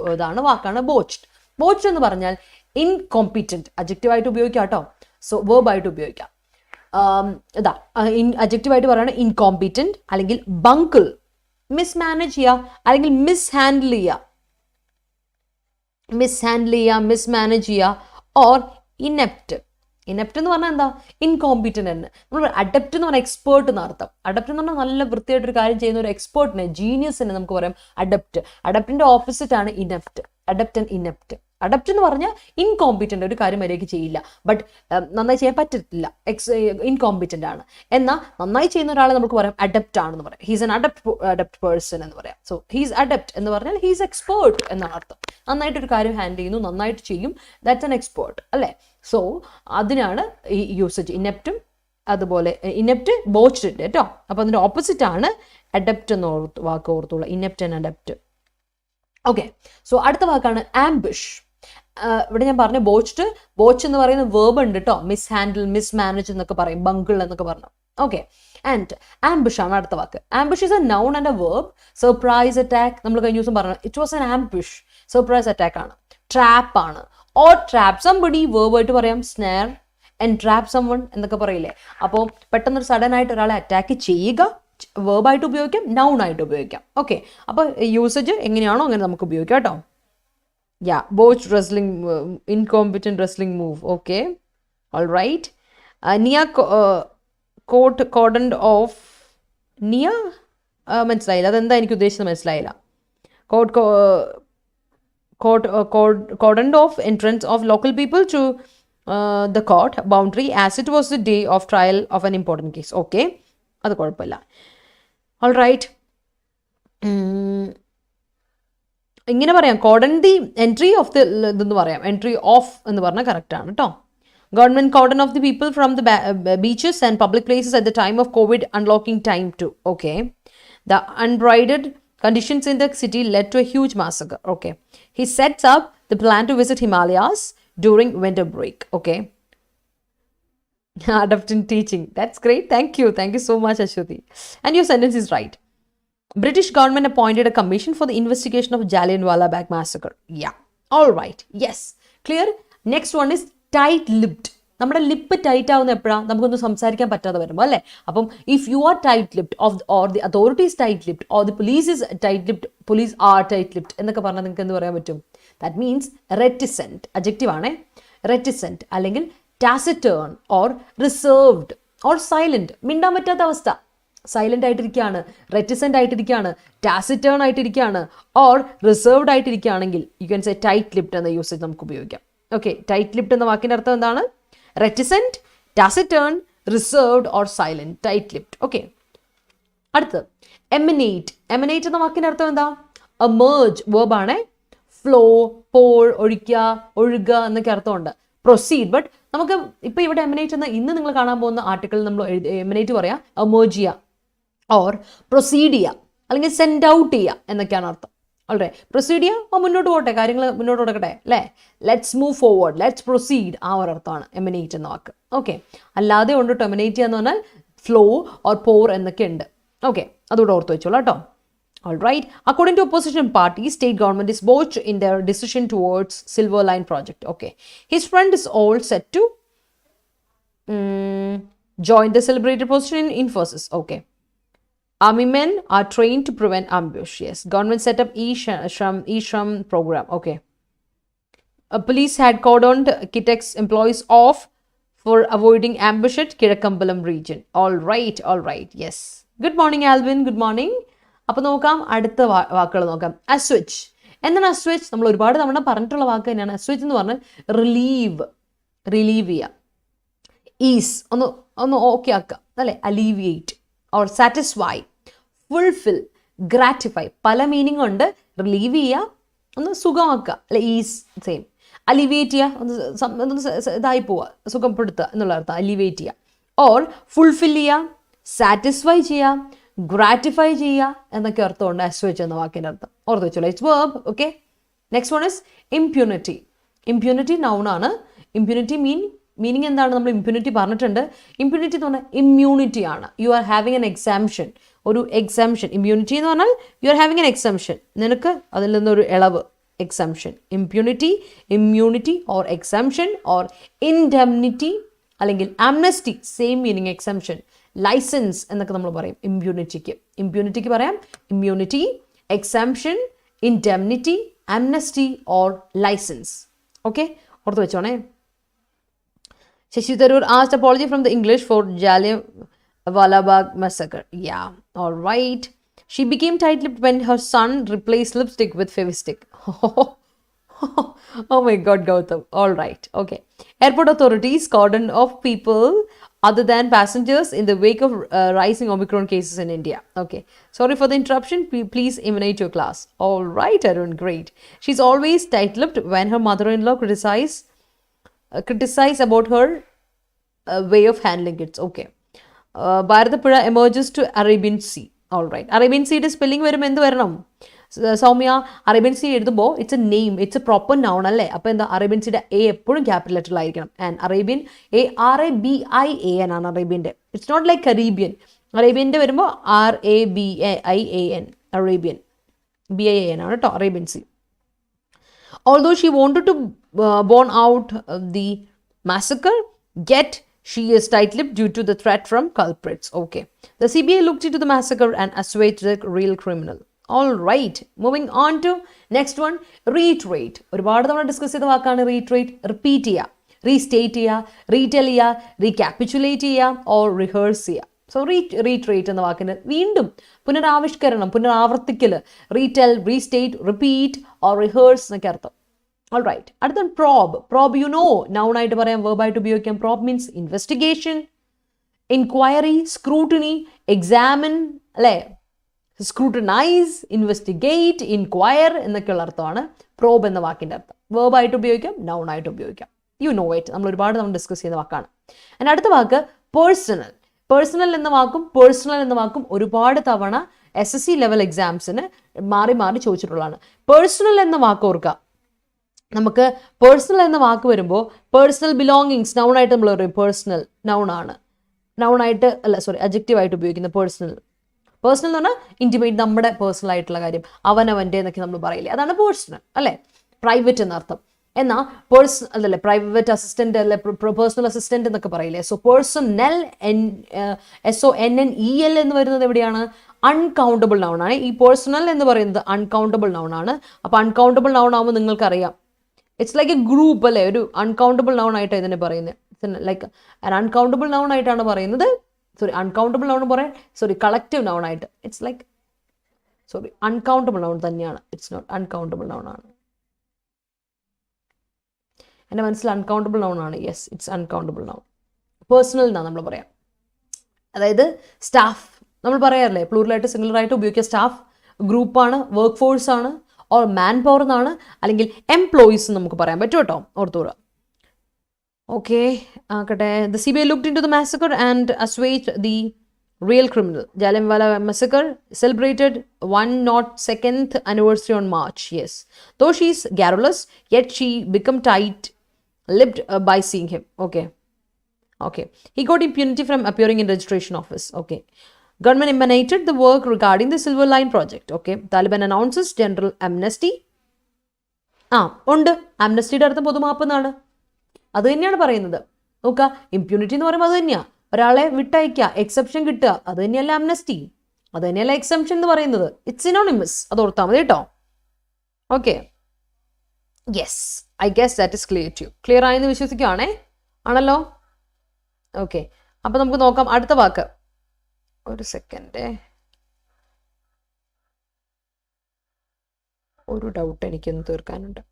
വാക്കാണ് ബോച്ച്ഡ് എന്ന് പറഞ്ഞാൽ ഇൻകോമ്പീറ്റൻറ്റ്. അഡ്ജക്റ്റീവായിട്ട് ഉപയോഗിക്കാം കേട്ടോ. സോ വേർബായിട്ട് ഉപയോഗിക്കാം. അഡ്ജക്റ്റീവായിട്ട് പറയുകയാണ് ഇൻകോമ്പീറ്റൻറ്റ്, അല്ലെങ്കിൽ ബങ്കിൾ, മിസ്മാനേജ് ചെയ്യുക, അല്ലെങ്കിൽ മിസ്ഹാൻഡിൽ ചെയ്യുക, മിസ്മാനേജ് ചെയ്യുക, ഓർ ഇനെപ്റ്റ്. ഇനെപ്റ്റ് എന്ന് പറഞ്ഞാൽ എന്താ? ഇൻകോമ്പീറ്റൻ്റ് തന്നെ. നമ്മൾ അഡപ്റ്റ് എന്ന് പറഞ്ഞാൽ എക്സ്പേർട്ട് എന്ന് അർത്ഥം. അഡപ്റ്റ് എന്ന് പറഞ്ഞാൽ നല്ല വൃത്തിയായിട്ടൊരു കാര്യം ചെയ്യുന്ന ഒരു എക്സ്പേർട്ടിനെ, ജീനിയസിനെ നമുക്ക് പറയാം അഡപ്റ്റ്. അഡപ്റ്റിൻ്റെ ഓപ്പോസിറ്റ് ആണ് inept. Adept and inept. Adept എന്ന് പറഞ്ഞാൽ ഇൻകോമ്പീറ്റൻ്റ്, ഒരു കാര്യം വരെയൊക്കെ ചെയ്യില്ല, ബട്ട് നന്നായി ചെയ്യാൻ പറ്റത്തില്ല, ഇൻകോമ്പീറ്റൻ്റ് ആണ്. എന്നാൽ നന്നായി ചെയ്യുന്ന ഒരാളെ നമുക്ക് പറയാം അഡപ്റ്റ് ആണെന്ന് പറയാം. ഹീസ് എൻ അഡപ്റ്റ് പേഴ്സൺ എന്ന് പറയാം. സോ ഹീസ് അഡപ്റ്റ് എന്ന് പറഞ്ഞാൽ ഹീസ് എക്സ്പേർട്ട് എന്നാണ് അർത്ഥം. നന്നായിട്ടൊരു കാര്യം ഹാൻഡിൽ ചെയ്യുന്നു, നന്നായിട്ട് ചെയ്യും, ദാറ്റ്സ് എൻ എക്സ്പേർട്ട് അല്ലേ. സോ അതിനാണ് ഈ യൂസേജ്. ഇനെപ്റ്റും അതുപോലെ ഇനെപ്റ്റ് ബോച്ച്ഡ് കേട്ടോ. അപ്പോൾ അതിൻ്റെ ഓപ്പോസിറ്റ് ആണ് അഡപ്റ്റ് എന്ന് വാക്ക് ഓർത്തുള്ള, ഇനെപ്റ്റ് ആൻഡ് അഡപ്റ്റ്. ഓക്കെ. സോ അടുത്ത വാക്കാണ് ആംബിഷ്. ഇവിടെ ഞാൻ പറഞ്ഞു ബോച്ച് എന്ന് പറയുന്ന വേർബ് ഉണ്ട് കേട്ടോ. മിസ്ഹാൻഡിൽ, മിസ്മാനേജ് എന്നൊക്കെ പറയും, ബങ്കിൾ എന്നൊക്കെ പറഞ്ഞു. ഓക്കെ. ആൻഡ് ആംബിഷ് ആണ് അടുത്ത വാക്ക്. Ambush is a noun and a verb. Surprise attack നമ്മൾ കഴിഞ്ഞ ദിവസം പറഞ്ഞു, it was an ambush. Surprise attack ആണ്. ട്രാപ്പ് ആണ്. ഓർ ട്രാപ്പ് സംബഡി, വേർബായിട്ട് പറയാം സ്നാർ. ആൻഡ് ട്രാപ്പ് സംവൺ എന്നൊക്കെ പറയില്ലേ. അപ്പോൾ പെട്ടെന്നൊരു സഡൻ ആയിട്ട് ഒരാളെ അറ്റാക്ക് ചെയ്യുക, വേർബായിട്ട് ഉപയോഗിക്കാം, നൗൺ ആയിട്ട് ഉപയോഗിക്കാം. ഓക്കെ. അപ്പോൾ യൂസേജ് എങ്ങനെയാണോ അങ്ങനെ നമുക്ക് ഉപയോഗിക്കാം കേട്ടോ. Yeah, botched wrestling, incompetent wrestling move. Okay, all right. Near cordoned off. Near മനസ്സിലായില്ല, അതെന്താ എനിക്ക് ഉദ്ദേശിച്ചത് മനസ്സിലായില്ല. Cordoned off entrance of local people to the court boundary as it was the day of trial of an important case. Okay, അത് കുഴപ്പമില്ല. All right. ഇങ്ങനെ പറയാം, cordon the entry of the ഇതെന്ന് പറയാം. എൻട്രി ഓഫ് എന്ന് പറഞ്ഞാൽ correct ആണ് കേട്ടോ. Government cordon off the people from the beaches and public places at the time of COVID unlocking time too. Okay. The unbridled conditions in the city led to a huge massacre. Okay. He sets up the plan to visit Himalayas during winter break. Okay. Adapting teaching. That's great. Thank you. Thank you so much, Ashwati. And your sentence is right. British government appointed a commission for the investigation of Jallianwala Bagh massacre. Yeah. All right. Yes. Clear? Next one is tight-lipped. നമ്മുടെ lip tight ആവുന്ന എപ്പോഴാണ്? നമുക്കൊന്നും സംസാരിക്കാൻ പറ്റാതെ വരുമ്പോൾ അല്ലേ. അപ്പം if you are tight lipped or the authorities tight lipped or the police is tight lipped, police are tight lipped എന്നൊക്കെ പറഞ്ഞാൽ നിങ്ങൾക്ക് എന്ത് പറയാൻ പറ്റും? That means റെറ്റിസെൻറ്റ്. അഡ്ജക്റ്റീവ് ആണേ. റെറ്റിസെൻറ്റ് അല്ലെങ്കിൽ taciturn or reserved or silent. മിണ്ടാൻ പറ്റാത്ത അവസ്ഥ. സൈലൻ്റ് ആയിട്ടിരിക്കുകയാണ്, റെറ്റിസെൻ്റ് ആയിട്ടിരിക്കുകയാണ്, ടാസിറ്റേൺ ആയിട്ടിരിക്കുകയാണ്, ഓർ റിസർവ്ഡ് ആയിട്ടിരിക്കുകയാണെങ്കിൽ you can say tight lipped എന്ന യൂസേജ് നമുക്ക് ഉപയോഗിക്കാം. ഓക്കെ. ടൈറ്റ് ലിപ്ഡ് എന്ന വാക്കിൻ്റെ അർത്ഥം എന്താണ്? Reticent, taciturn, reserved or silent. Tight lipped. Okay. അടുത്ത് എമിനേറ്റ്. എമിനേറ്റ് എന്ന വാക്കിൻ്റെ അർത്ഥം എന്താ? എമേർജ് വേർബാണേ. ഫ്ലോ, പോൾ, ഒഴിക്കുക, ഒഴുകുക എന്നൊക്കെ അർത്ഥമുണ്ട്. പ്രൊസീഡ്. ബട്ട് നമുക്ക് ഇപ്പോൾ ഇവിടെ എമിനേറ്റ് എന്ന ഇന്ന് നിങ്ങൾ കാണാൻ പോകുന്ന ആർട്ടിക്കിൾ നമ്മൾ എമിനേറ്റ് പറയാം എമേർജ് ചെയ്യുക ഓർ പ്രൊസീഡ് ചെയ്യുക അല്ലെങ്കിൽ സെൻഡ് ഔട്ട് ചെയ്യുക എന്നൊക്കെയാണ് അർത്ഥം. ഓൾറൈറ്റ്. പ്രൊസീഡ് ചെയ്യുക, മുന്നോട്ട് പോട്ടെ, കാര്യങ്ങൾ മുന്നോട്ട് കൊടുക്കട്ടെ അല്ലേ. Let's move forward, let's proceed, ആ ഒരു അർത്ഥമാണ് എമിനേറ്റ് എന്ന വാക്ക്. ഓക്കെ. അല്ലാതെ കൊണ്ട് എമിനേറ്റ് ചെയ്യുക എന്ന് പറഞ്ഞാൽ ഫ്ലോ ഓർ പോർ എന്നൊക്കെ ഉണ്ട്. ഓക്കെ. അതുകൂടെ ഓർത്ത് വെച്ചോളാം കേട്ടോ. All right. According to opposition parties, state government is botched in their decision towards Silver Line project. Okay. His friend is all set to join the celebrated position in Infosys. Okay. Army men are trained to prevent ambush. Yes. Government set up e-shram program. Okay. A police had cordoned Kitex employees off for avoiding ambush at Kirakambalam region. All right. All right. Yes. Good morning, Alvin. Good morning. അപ്പോൾ നോക്കാം, അടുത്ത വാക്കുകൾ നോക്കാം. അസ്വിച്ച് എന്താണ് അസ്വേജ്? നമ്മൾ ഒരുപാട് തവണ പറഞ്ഞിട്ടുള്ള വാക്ക് തന്നെയാണ്. അസ്വേജ് എന്ന് പറഞ്ഞാൽ റിലീവ് ചെയ്യുക, ഈസ് ഒന്ന് ഓക്കെ ആക്കുക അല്ലെ, അലീവിയേറ്റ് ഓർ സാറ്റിസ്ഫൈ, ഫുൾഫിൽ, ഗ്രാറ്റിഫൈ. പല മീനിങ് ഉണ്ട്. റിലീവ് ചെയ്യുക, ഒന്ന് സുഖമാക്കുക അല്ലെ, ഈസ് സെയിം. അലിവേറ്റ് ചെയ്യുക, ഒന്ന് ഇതായി പോവുക, സുഖപ്പെടുത്തുക എന്നുള്ള അർത്ഥം അലിവേറ്റ് ചെയ്യുക. ഓർ ഫുൾഫിൽ ചെയ്യുക, സാറ്റിസ്ഫൈ ചെയ്യുക, ഗ്രാറ്റിഫൈ ചെയ്യുക എന്നൊക്കെ അർത്ഥമുണ്ട് അസ്വേജ് എന്ന വാക്കിൻ്റെ അർത്ഥം. ഓർത്ത് വെച്ചോളൂ, it's verb. Okay, next one is impunity. Impunity noun ആണ്. ഇംപ്യൂണിറ്റി മീനിങ് എന്താണ്? നമ്മൾ ഇംപ്യൂണിറ്റി പറഞ്ഞിട്ടുണ്ട്. ഇംപ്യൂണിറ്റി എന്ന് പറഞ്ഞാൽ ഇമ്മ്യൂണിറ്റി ആണ്. You are having an exemption, ഒരു എക്സാംഷൻ. ഇമ്മ്യൂണിറ്റി എന്ന് പറഞ്ഞാൽ you are having an exemption, നിനക്ക് അതിൽ നിന്നൊരു ഇളവ്, exemption. Impunity, immunity or exemption or indemnity അല്ലെങ്കിൽ amnesty, same meaning exemption. Licence എന്നൊക്കെ നമ്മൾ പറയും ഇമ്പ്യൂണിറ്റിക്ക് പറയാം immunity, exemption, indemnity, amnesty or licence. Okay, ഓർത്ത് വെച്ചോണേ. Shashi Tharoor asked apology from the English for Jallianwala Bagh massacre. Yeah, all right. She became tight-lipped when her son replaced lipstick with fevistick. Oh my God, Gautam. All right. Okay. Airport authorities cordoned off people other than passengers in the wake of rising Omicron cases in India. Okay. Sorry for the interruption. Please emanate your class. All right, Arun. Great. She's always tight-lipped when her mother-in-law criticize about her way of handling it. Okay. Bharatapuzha emerges to Arabian Sea. All right. Arabian Sea spelling വരുമ്പോൾ എന്ത് വരണം? Soumya, Arabian sea എഴുതുമ്പോൾ it's a name, it's a proper noun അല്ലേ? അപ്പോൾ എന്താ, Arabian സീയുടെ A എപ്പോഴും capital ലെറ്ററിലായിരിക്കണം. ആൻഡ് അറേബ്യൻ ARABIAN ആണ് അറേബ്യൻ്റെ. It's not like Caribbean. അറേബ്യൻ്റെ വരുമ്പോൾ RABIAN, അറേബ്യൻ, BIAN ആണ് കേട്ടോ, Arabian sea. Although she wanted to burn out the massacre, yet she is tight-lipped due to the threat from culprits. Okay. The CBI looked into the massacre and assuaged the real criminal. All right. Moving on to next one, reiterate. ഒരുപാട് തവണ discuss ചെയ്ത വാക്കാണ് reiterate. Repeat ചെയ്യുക, restate ചെയ്യുക, റീടെൽ ചെയ്യുക, recapitulate ചെയ്യുക or rehearse ചെയ്യുക. So reiterate എന്ന വാക്കിന് വീണ്ടും പുനരാവിഷ്കരണം, പുനരാവർത്തിക്കൽ, retell, restate, repeat or rehearse എന്നൊക്കെ അർത്ഥം. All right. അടുത്ത പ്രോബ് യു നോ, നൗൺ ആയിട്ട് പറയാം, വെർബായിട്ട് ഉപയോഗിക്കാം. Probe means investigation, inquiry, scrutiny, examine അല്ലേ, സ്ക്രൂട്ടനൈസ്, ഇൻവെസ്റ്റിഗേറ്റ്, ഇൻക്വയർ എന്നൊക്കെയുള്ള അർത്ഥമാണ് പ്രോബ് എന്ന വാക്കിൻ്റെ അർത്ഥം. വെർബായിട്ട് ഉപയോഗിക്കാം, നൗൺ ആയിട്ട് ഉപയോഗിക്കാം. യു നോ ഇറ്റ്, നമ്മൾ ഒരുപാട് നമ്മൾ ഡിസ്കസ് ചെയ്യുന്ന വാക്കാണ്. ആൻഡ് അടുത്ത വാക്ക് പേഴ്സണൽ. പേഴ്സണൽ എന്ന വാക്കും ഒരുപാട് തവണ SSC ലെവൽ എക്സാംസിന് മാറി ചോദിച്ചിട്ടുള്ളതാണ്. പേഴ്സണൽ എന്ന വാക്ക് ഓർക്കുക. നമുക്ക് പേഴ്സണൽ എന്ന വാക്ക് വരുമ്പോൾ പേഴ്സണൽ ബിലോങ്ങിങ്സ് നൗൺ ആയിട്ട് നമ്മൾ പറയും. പേഴ്സണൽ നൗൺ ആണ്, അഡ്ജക്റ്റീവ് ആയിട്ട് ഉപയോഗിക്കുന്ന പേഴ്സണൽ എന്ന് പറഞ്ഞാൽ ഇൻറ്റിമേറ്റ്, നമ്മുടെ പേഴ്സണൽ ആയിട്ടുള്ള കാര്യം, അവനവൻ്റെ എന്നൊക്കെ നമ്മൾ പറയില്ലേ, അതാണ് പേഴ്സണൽ അല്ലേ. പ്രൈവറ്റ് എന്നർത്ഥം. എന്നാൽ അതല്ലേ പ്രൈവറ്റ് അസിസ്റ്റന്റ് അല്ലെ, പേഴ്സണൽ അസിസ്റ്റന്റ് എന്നൊക്കെ പറയില്ലേ. സോ പേഴ്സണൽ SONNEL എന്ന് വരുന്നത് എവിടെയാണ്? അൺകൗണ്ടബിൾ നൗൺ ആണ്. ഈ പേഴ്സണൽ എന്ന് പറയുന്നത് അൺകൗണ്ടബിൾ നൗൺ ആണ്. അപ്പോൾ അൺകൗണ്ടബിൾ നൗൺ ആകുമ്പോൾ നിങ്ങൾക്കറിയാം, ഇറ്റ്സ് ലൈക്ക് എ ഗ്രൂപ്പ് അല്ലേ, ഒരു അൺകൗണ്ടബിൾ നൗൺ ആയിട്ട് ഇതിനെ പറയുന്നത്. ലൈക്ക് അൺകൗണ്ടബിൾ നൗൺ ആയിട്ടാണ് പറയുന്നത്. അൺകൗണ്ടബിൾ നൗൺ കളക്റ്റീവ് നൗൺ ആയിട്ട്. ഇറ്റ്സ് ലൈക്ക് അൺകൗണ്ടബിൾ നൗൺ തന്നെയാണ്. ഇറ്റ്സ് നോട്ട് അൺകൗണ്ടബിൾ നൗൺ ആണ്. എൻ്റെ മനസ്സിൽ അൺകൗണ്ടബിൾ നൗൺ ആണ്. Yes, it's uncountable noun. Personal എന്നാണ് നമ്മൾ പറയാം. അതായത് സ്റ്റാഫ് നമ്മൾ പറയാറില്ലേ, പ്ലൂറലായിട്ട് സിംഗുലറായിട്ട് ഉപയോഗിക്കുക. സ്റ്റാഫ് ഗ്രൂപ്പാണ്, വർക്ക് ഫോഴ്സ് ആണ്, ഓർ മാൻ പവർ എന്നാണ്, അല്ലെങ്കിൽ എംപ്ലോയീസ് നമുക്ക് പറയാൻ പറ്റും കേട്ടോ, ഓർത്തോറുക. ഓക്കെ, ആക്കട്ടെ. The CBI looked into the massacre and assuaged the real criminal. Jallianwala massacre celebrated 102nd anniversary on March. Yes, though she's garrulous, yet she become tight-lipped by seeing him. Okay. He got impunity from appearing in registration office. Okay. Government emanated the work regarding the Silver Line project. Okay. Taliban announces general amnesty. ഉണ്ട്. ആംനസ്റ്റിയുടെ അർത്ഥം പൊതുമാപ്പ് എന്നാണ്. അത് തന്നെയാണ് പറയുന്നത്. നോക്കുക, ഇമ്പ്യൂണിറ്റി എന്ന് പറയുമ്പോൾ അത് തന്നെയാണ്, ഒരാളെ വിട്ടയക്കുക, എക്സെപ്ഷൻ കിട്ടുക, അത് തന്നെയല്ല ആംനസ്റ്റി, അത് തന്നെയല്ല എക്സെപ്ഷൻ എന്ന് പറയുന്നത്. ഇറ്റ്സ് സിനോണിമസ്, അത് ഓർത്താൽ മതി കേട്ടോ. Okay, yes, I guess that is clear ആയെന്ന് വിശ്വസിക്കുകയാണേ. ആണല്ലോ. ഓക്കെ, അപ്പം നമുക്ക് നോക്കാം അടുത്ത വാക്ക്. ഒരു സെക്കൻഡ്. ഒരു ഡൗട്ട് എനിക്കൊന്ന് തീർക്കാനുണ്ട്.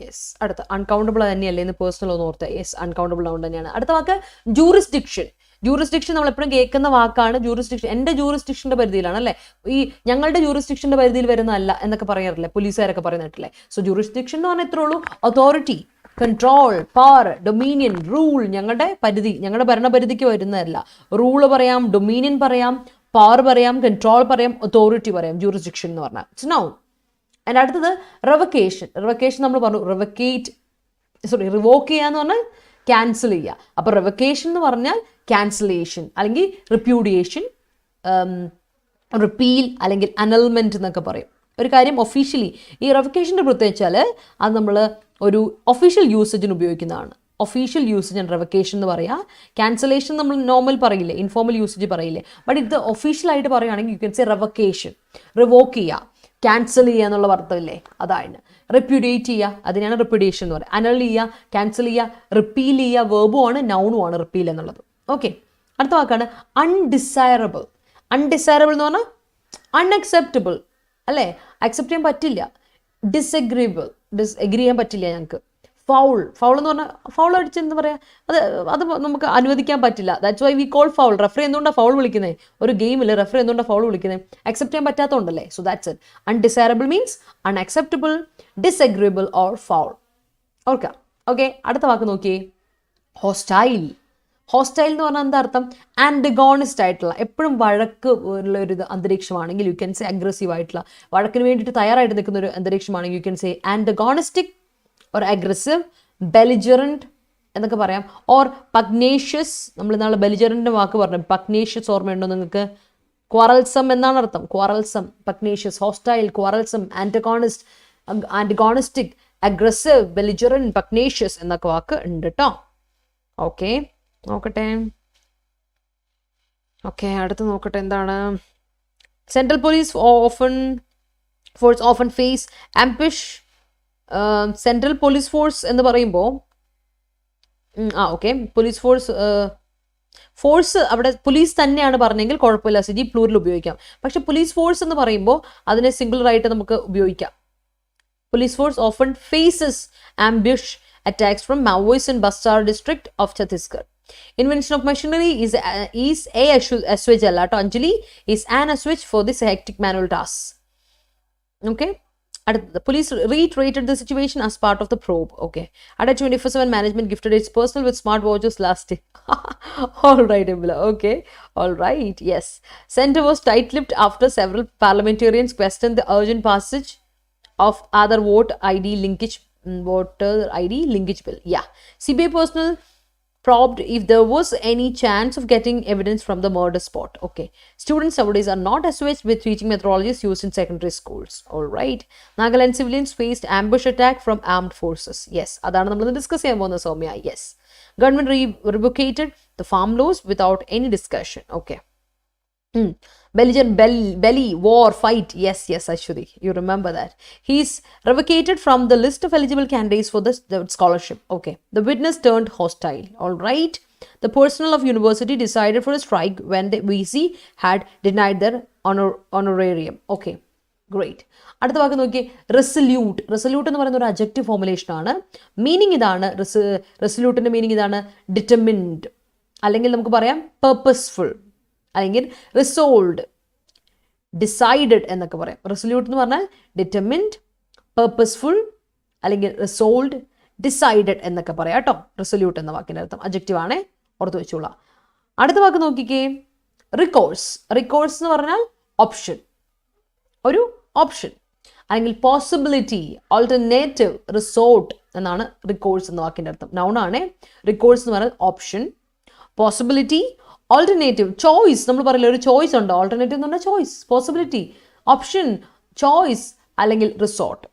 യെസ്, അടുത്ത അൺകൗണ്ടബിൾ തന്നെയല്ലേ എന്ന് പേഴ്സണൽ ഒന്ന് ഓർത്ത്. യെസ്, അൺകൗണ്ടബിൾ ആവുകൊണ്ട് തന്നെയാണ്. അടുത്ത വാക്ക് ജൂറിസ്ഡിക്ഷൻ. ജൂറിസ്ഡിക്ഷൻ നമ്മൾ എപ്പോഴും കേൾക്കുന്ന വാക്കാണ്. ജൂറിസ്ഡിക്ഷൻ എൻ്റെ ജൂറിസ്ഡിക്ഷന്റെ പരിധിയിലാണ് അല്ലേ, ഈ ഞങ്ങളുടെ ജൂറിസ്ഡിക്ഷന്റെ പരിധിയിൽ വരുന്നതല്ല എന്നൊക്കെ പറയാറില്ലേ, പോലീസുകാരൊക്കെ പറയുന്നിട്ടില്ലേ. സോ ജൂറിസ്ഡിക്ഷൻ എന്ന് പറഞ്ഞാൽ ഇത്രേ ഉള്ളൂ, authority, control, power, dominion, rule. ഞങ്ങളുടെ പരിധി, ഞങ്ങളുടെ ഭരണപരിധിക്ക് വരുന്നതല്ല. റൂള് പറയാം, ഡൊമീനിയൻ പറയാം, പവർ പറയാം, കൺട്രോൾ പറയാം, അതോറിറ്റി പറയാം. ജൂറിസ്ഡിക്ഷൻ എന്ന് പറഞ്ഞാൽ ഇറ്റ്സ് നൗൺ. അതിൻ്റെ അടുത്തത് റിവക്കേഷൻ. റിവക്കേഷൻ നമ്മൾ പറഞ്ഞു, റിവോക്ക് ചെയ്യുക എന്ന് പറഞ്ഞാൽ ക്യാൻസൽ ചെയ്യുക. അപ്പോൾ റിവക്കേഷൻ എന്ന് പറഞ്ഞാൽ ക്യാൻസലേഷൻ അല്ലെങ്കിൽ റിപ്യൂഡിയേഷൻ, റിപ്പീൽ അല്ലെങ്കിൽ അനൽമെൻറ്റ് എന്നൊക്കെ പറയും. ഒരു കാര്യം ഒഫീഷ്യലി, ഈ റിവക്കേഷൻ്റെ പ്രത്യേകിച്ചാൽ അത് നമ്മൾ ഒരു ഒഫീഷ്യൽ യൂസേജിന് ഉപയോഗിക്കുന്നതാണ്. ഒഫീഷ്യൽ യൂസേജ് ആണ് റിവക്കേഷൻ എന്ന് പറയുക. ക്യാൻസലേഷൻ നമ്മൾ നോർമൽ പറയില്ലേ, ഇൻഫോർമൽ യൂസേജ് പറയില്ലേ. ബട്ട് ഇത് ഒഫീഷ്യലായിട്ട് പറയുകയാണെങ്കിൽ യു ക്യാൻ സേ റിവക്കേഷൻ. റിവോക്ക് ചെയ്യുക, ക്യാൻസൽ ചെയ്യുക എന്നുള്ള അർത്ഥമില്ലേ, അതാണ്. റെപ്യൂഡിയേറ്റ് ചെയ്യുക, അതിനാണ് റെപ്യൂഡിയേഷൻ എന്ന് പറയുക. അനൾ ചെയ്യുക, ക്യാൻസൽ ചെയ്യുക, റിപ്പീൽ ചെയ്യുക, വേർബുമാണ്, നൗണുമാണ് റിപ്പീൽ എന്നുള്ളത്. ഓക്കെ, അടുത്ത വാക്കാണ് അൺഡിസൈറബിൾ. അൺഡിസൈറബിൾ എന്ന് പറഞ്ഞാൽ അൺഅക്സെപ്റ്റബിൾ അല്ലേ, അക്സെപ്റ്റ് ചെയ്യാൻ പറ്റില്ല. ഡിസഗ്രീബിൾ, എഗ്രി ചെയ്യാൻ പറ്റില്ല ഞങ്ങൾക്ക്. ഫൗൾ, ഫൗൾ എന്ന് പറഞ്ഞാൽ ഫൗൾ അടിച്ചെന്ന് പറയാം, അത് നമുക്ക് അനുവദിക്കാൻ പറ്റില്ല. That's why we call foul. Referee എന്തുകൊണ്ടാണ് ഫൗൾ വിളിക്കുന്നത്, ഒരു ഗെയിമിൽ റെഫറി എന്തുകൊണ്ടാണ് ഫൗൾ വിളിക്കുന്നത്, അക്സെപ്റ്റ് ചെയ്യാൻ പറ്റാത്തതുകൊണ്ടല്ലേ. So that's it. Undesirable means unacceptable, disagreeable or foul. Okay okay, അടുത്ത വാക്ക് നോക്കിയേ, ഹോസ്റ്റൈൽ. ഹോസ്റ്റൈൽ എന്ന് പറഞ്ഞാൽ എന്താ അർത്ഥം, ആൻറ്റഗോണിസ്റ്റ് ആയിട്ടുള്ള, എപ്പോഴും വഴക്ക് ഉള്ള ഒരു അന്തരീക്ഷമാണെങ്കിൽ യു ക്യാൻ സേ അഗ്രസീവ് ആയിട്ടുള്ള, വഴക്കിന് വേണ്ടിയിട്ട് തയ്യാറായിട്ട് നിൽക്കുന്ന ഒരു അന്തരീക്ഷമാണെങ്കിൽ you can say antagonistic or aggressive, belligerent എന്നൊക്കെ പറയാം. ഓർ പഗ്നേഷ്യസ്, നമ്മൾ ഇന്നാളെ ബെലിജറൻറ്റിൻ്റെ വാക്ക് പറഞ്ഞു, പഗ്നേഷ്യസ് ഓർമ്മയുണ്ടോ നിങ്ങൾക്ക്? ക്വാറൽസം എന്നാണ് അർത്ഥം. ക്വാറൽസം, പഗ്നേഷ്യസ്, ഹോസ്റ്റൈൽ, ക്വാറൽസം, ആൻറ്റഗോണിസ്റ്റ്, ആൻറ്റഗോണിസ്റ്റിക്, അഗ്രസീവ്, ബെലിജറൻറ്റ്, പഗ്നേഷ്യസ് എന്നൊക്കെ വാക്ക് ഉണ്ട് കേട്ടോ. ഓക്കെ, നോക്കട്ടെ. ഓക്കെ, അടുത്ത് നോക്കട്ടെ എന്താണ്. Central police force often face ambush. Central police force എന്ന് പറയുമ്പോൾ ഓക്കെ, പോലീസ് ഫോഴ്സ് അവിടെ പോലീസ് തന്നെയാണ് പറഞ്ഞെങ്കിൽ കുഴപ്പമില്ല, സിജി പ്ലൂരിൽ ഉപയോഗിക്കാം. പക്ഷെ പോലീസ് ഫോഴ്സ് എന്ന് പറയുമ്പോൾ അതിനെ സിംഗുലറായിട്ട് നമുക്ക് ഉപയോഗിക്കാം. Police force often faces ambush attacks from Maoists in Bastar district of Chhattisgarh. Invention of machinery is a assuage allato Anjali is an assuage for this hectic manual task. Okay, the police reiterated the situation as part of the probe. Okay, at 24/7 management gifted its personnel with smart watches last day. All right, Emila. Okay, all right. Yes, center was tight-lipped after several parliamentarians questioned the urgent passage of Aadhaar voter ID linkage bill. Yeah, CBI personnel probed if there was any chance of getting evidence from the murder spot. Okay, students nowadays are not assuaged with teaching methodologies used in secondary schools. All right, Nagaland civilians faced ambush attack from armed forces. Yes, adana nammal discuss cheyan povunna Soumya. Yes, government revocated the farm laws without any discussion. Okay. Belly, war, fight. Yes, Ashwini, you remember that. He's revocated from the list of eligible candidates for the scholarship. Okay. The witness turned hostile. All right. The personnel of university decided for a strike when the VC had denied their honorarium. Okay. Great. അടുത്ത വാക്ക് നോക്കി, resolute. Resolute എന്ന് പറയുന്ന ഒരു adjective formulation ആണ്. Meaning ഇതാണ്, റെസല്യൂട്ടിന്റെ meaning ഇതാണ്, determined, അല്ലെങ്കിൽ നമുക്ക് പറയാം പർപ്പസ്ഫുൾ, അല്ലെങ്കിൽ റിസോൾഡ്, ഡിസൈഡഡ് എന്നൊക്കെ പറയാം. റിസൊല്യൂട്ട് എന്ന് പറഞ്ഞാൽ ഡിറ്റർമിൻഡ്, പർപ്പസ്ഫുൾ, അല്ലെങ്കിൽ റിസോൾഡ്, ഡിസൈഡഡ് എന്നൊക്കെ പറയാം കേട്ടോ. റിസൊല്യൂട്ട് എന്ന വാക്കിൻ്റെ അർത്ഥം അഡ്ജക്റ്റീവ് ആണേ, ഓർത്ത് വെച്ചോളാം. അടുത്ത വാക്ക് നോക്കിക്കേ, റിക്കോഴ്സ്. റിക്കോഴ്സ് എന്ന് പറഞ്ഞാൽ ഓപ്ഷൻ, ഒരു ഓപ്ഷൻ, അല്ലെങ്കിൽ പോസിബിലിറ്റി, ഓൾട്ടർനേറ്റീവ്, റിസോർട്ട് എന്നാണ് റിക്കോഴ്സ് എന്ന വാക്കിൻ്റെ അർത്ഥം. നൗണാണേ. റിക്കോഴ്സ് എന്ന് പറഞ്ഞാൽ ഓപ്ഷൻ, പോസിബിലിറ്റി, ഓൾട്ടർനേറ്റീവ്, ചോയ്സ്. നമ്മൾ പറയില്ല ഒരു ചോയ്സ് ഉണ്ട്, ഓൾട്ടർനേറ്റീവ് എന്ന് പറഞ്ഞാൽ ചോയ്സ്, പോസിബിലിറ്റി, ഓപ്ഷൻ, ചോയ്സ്, അല്ലെങ്കിൽ റിസോർട്ട്.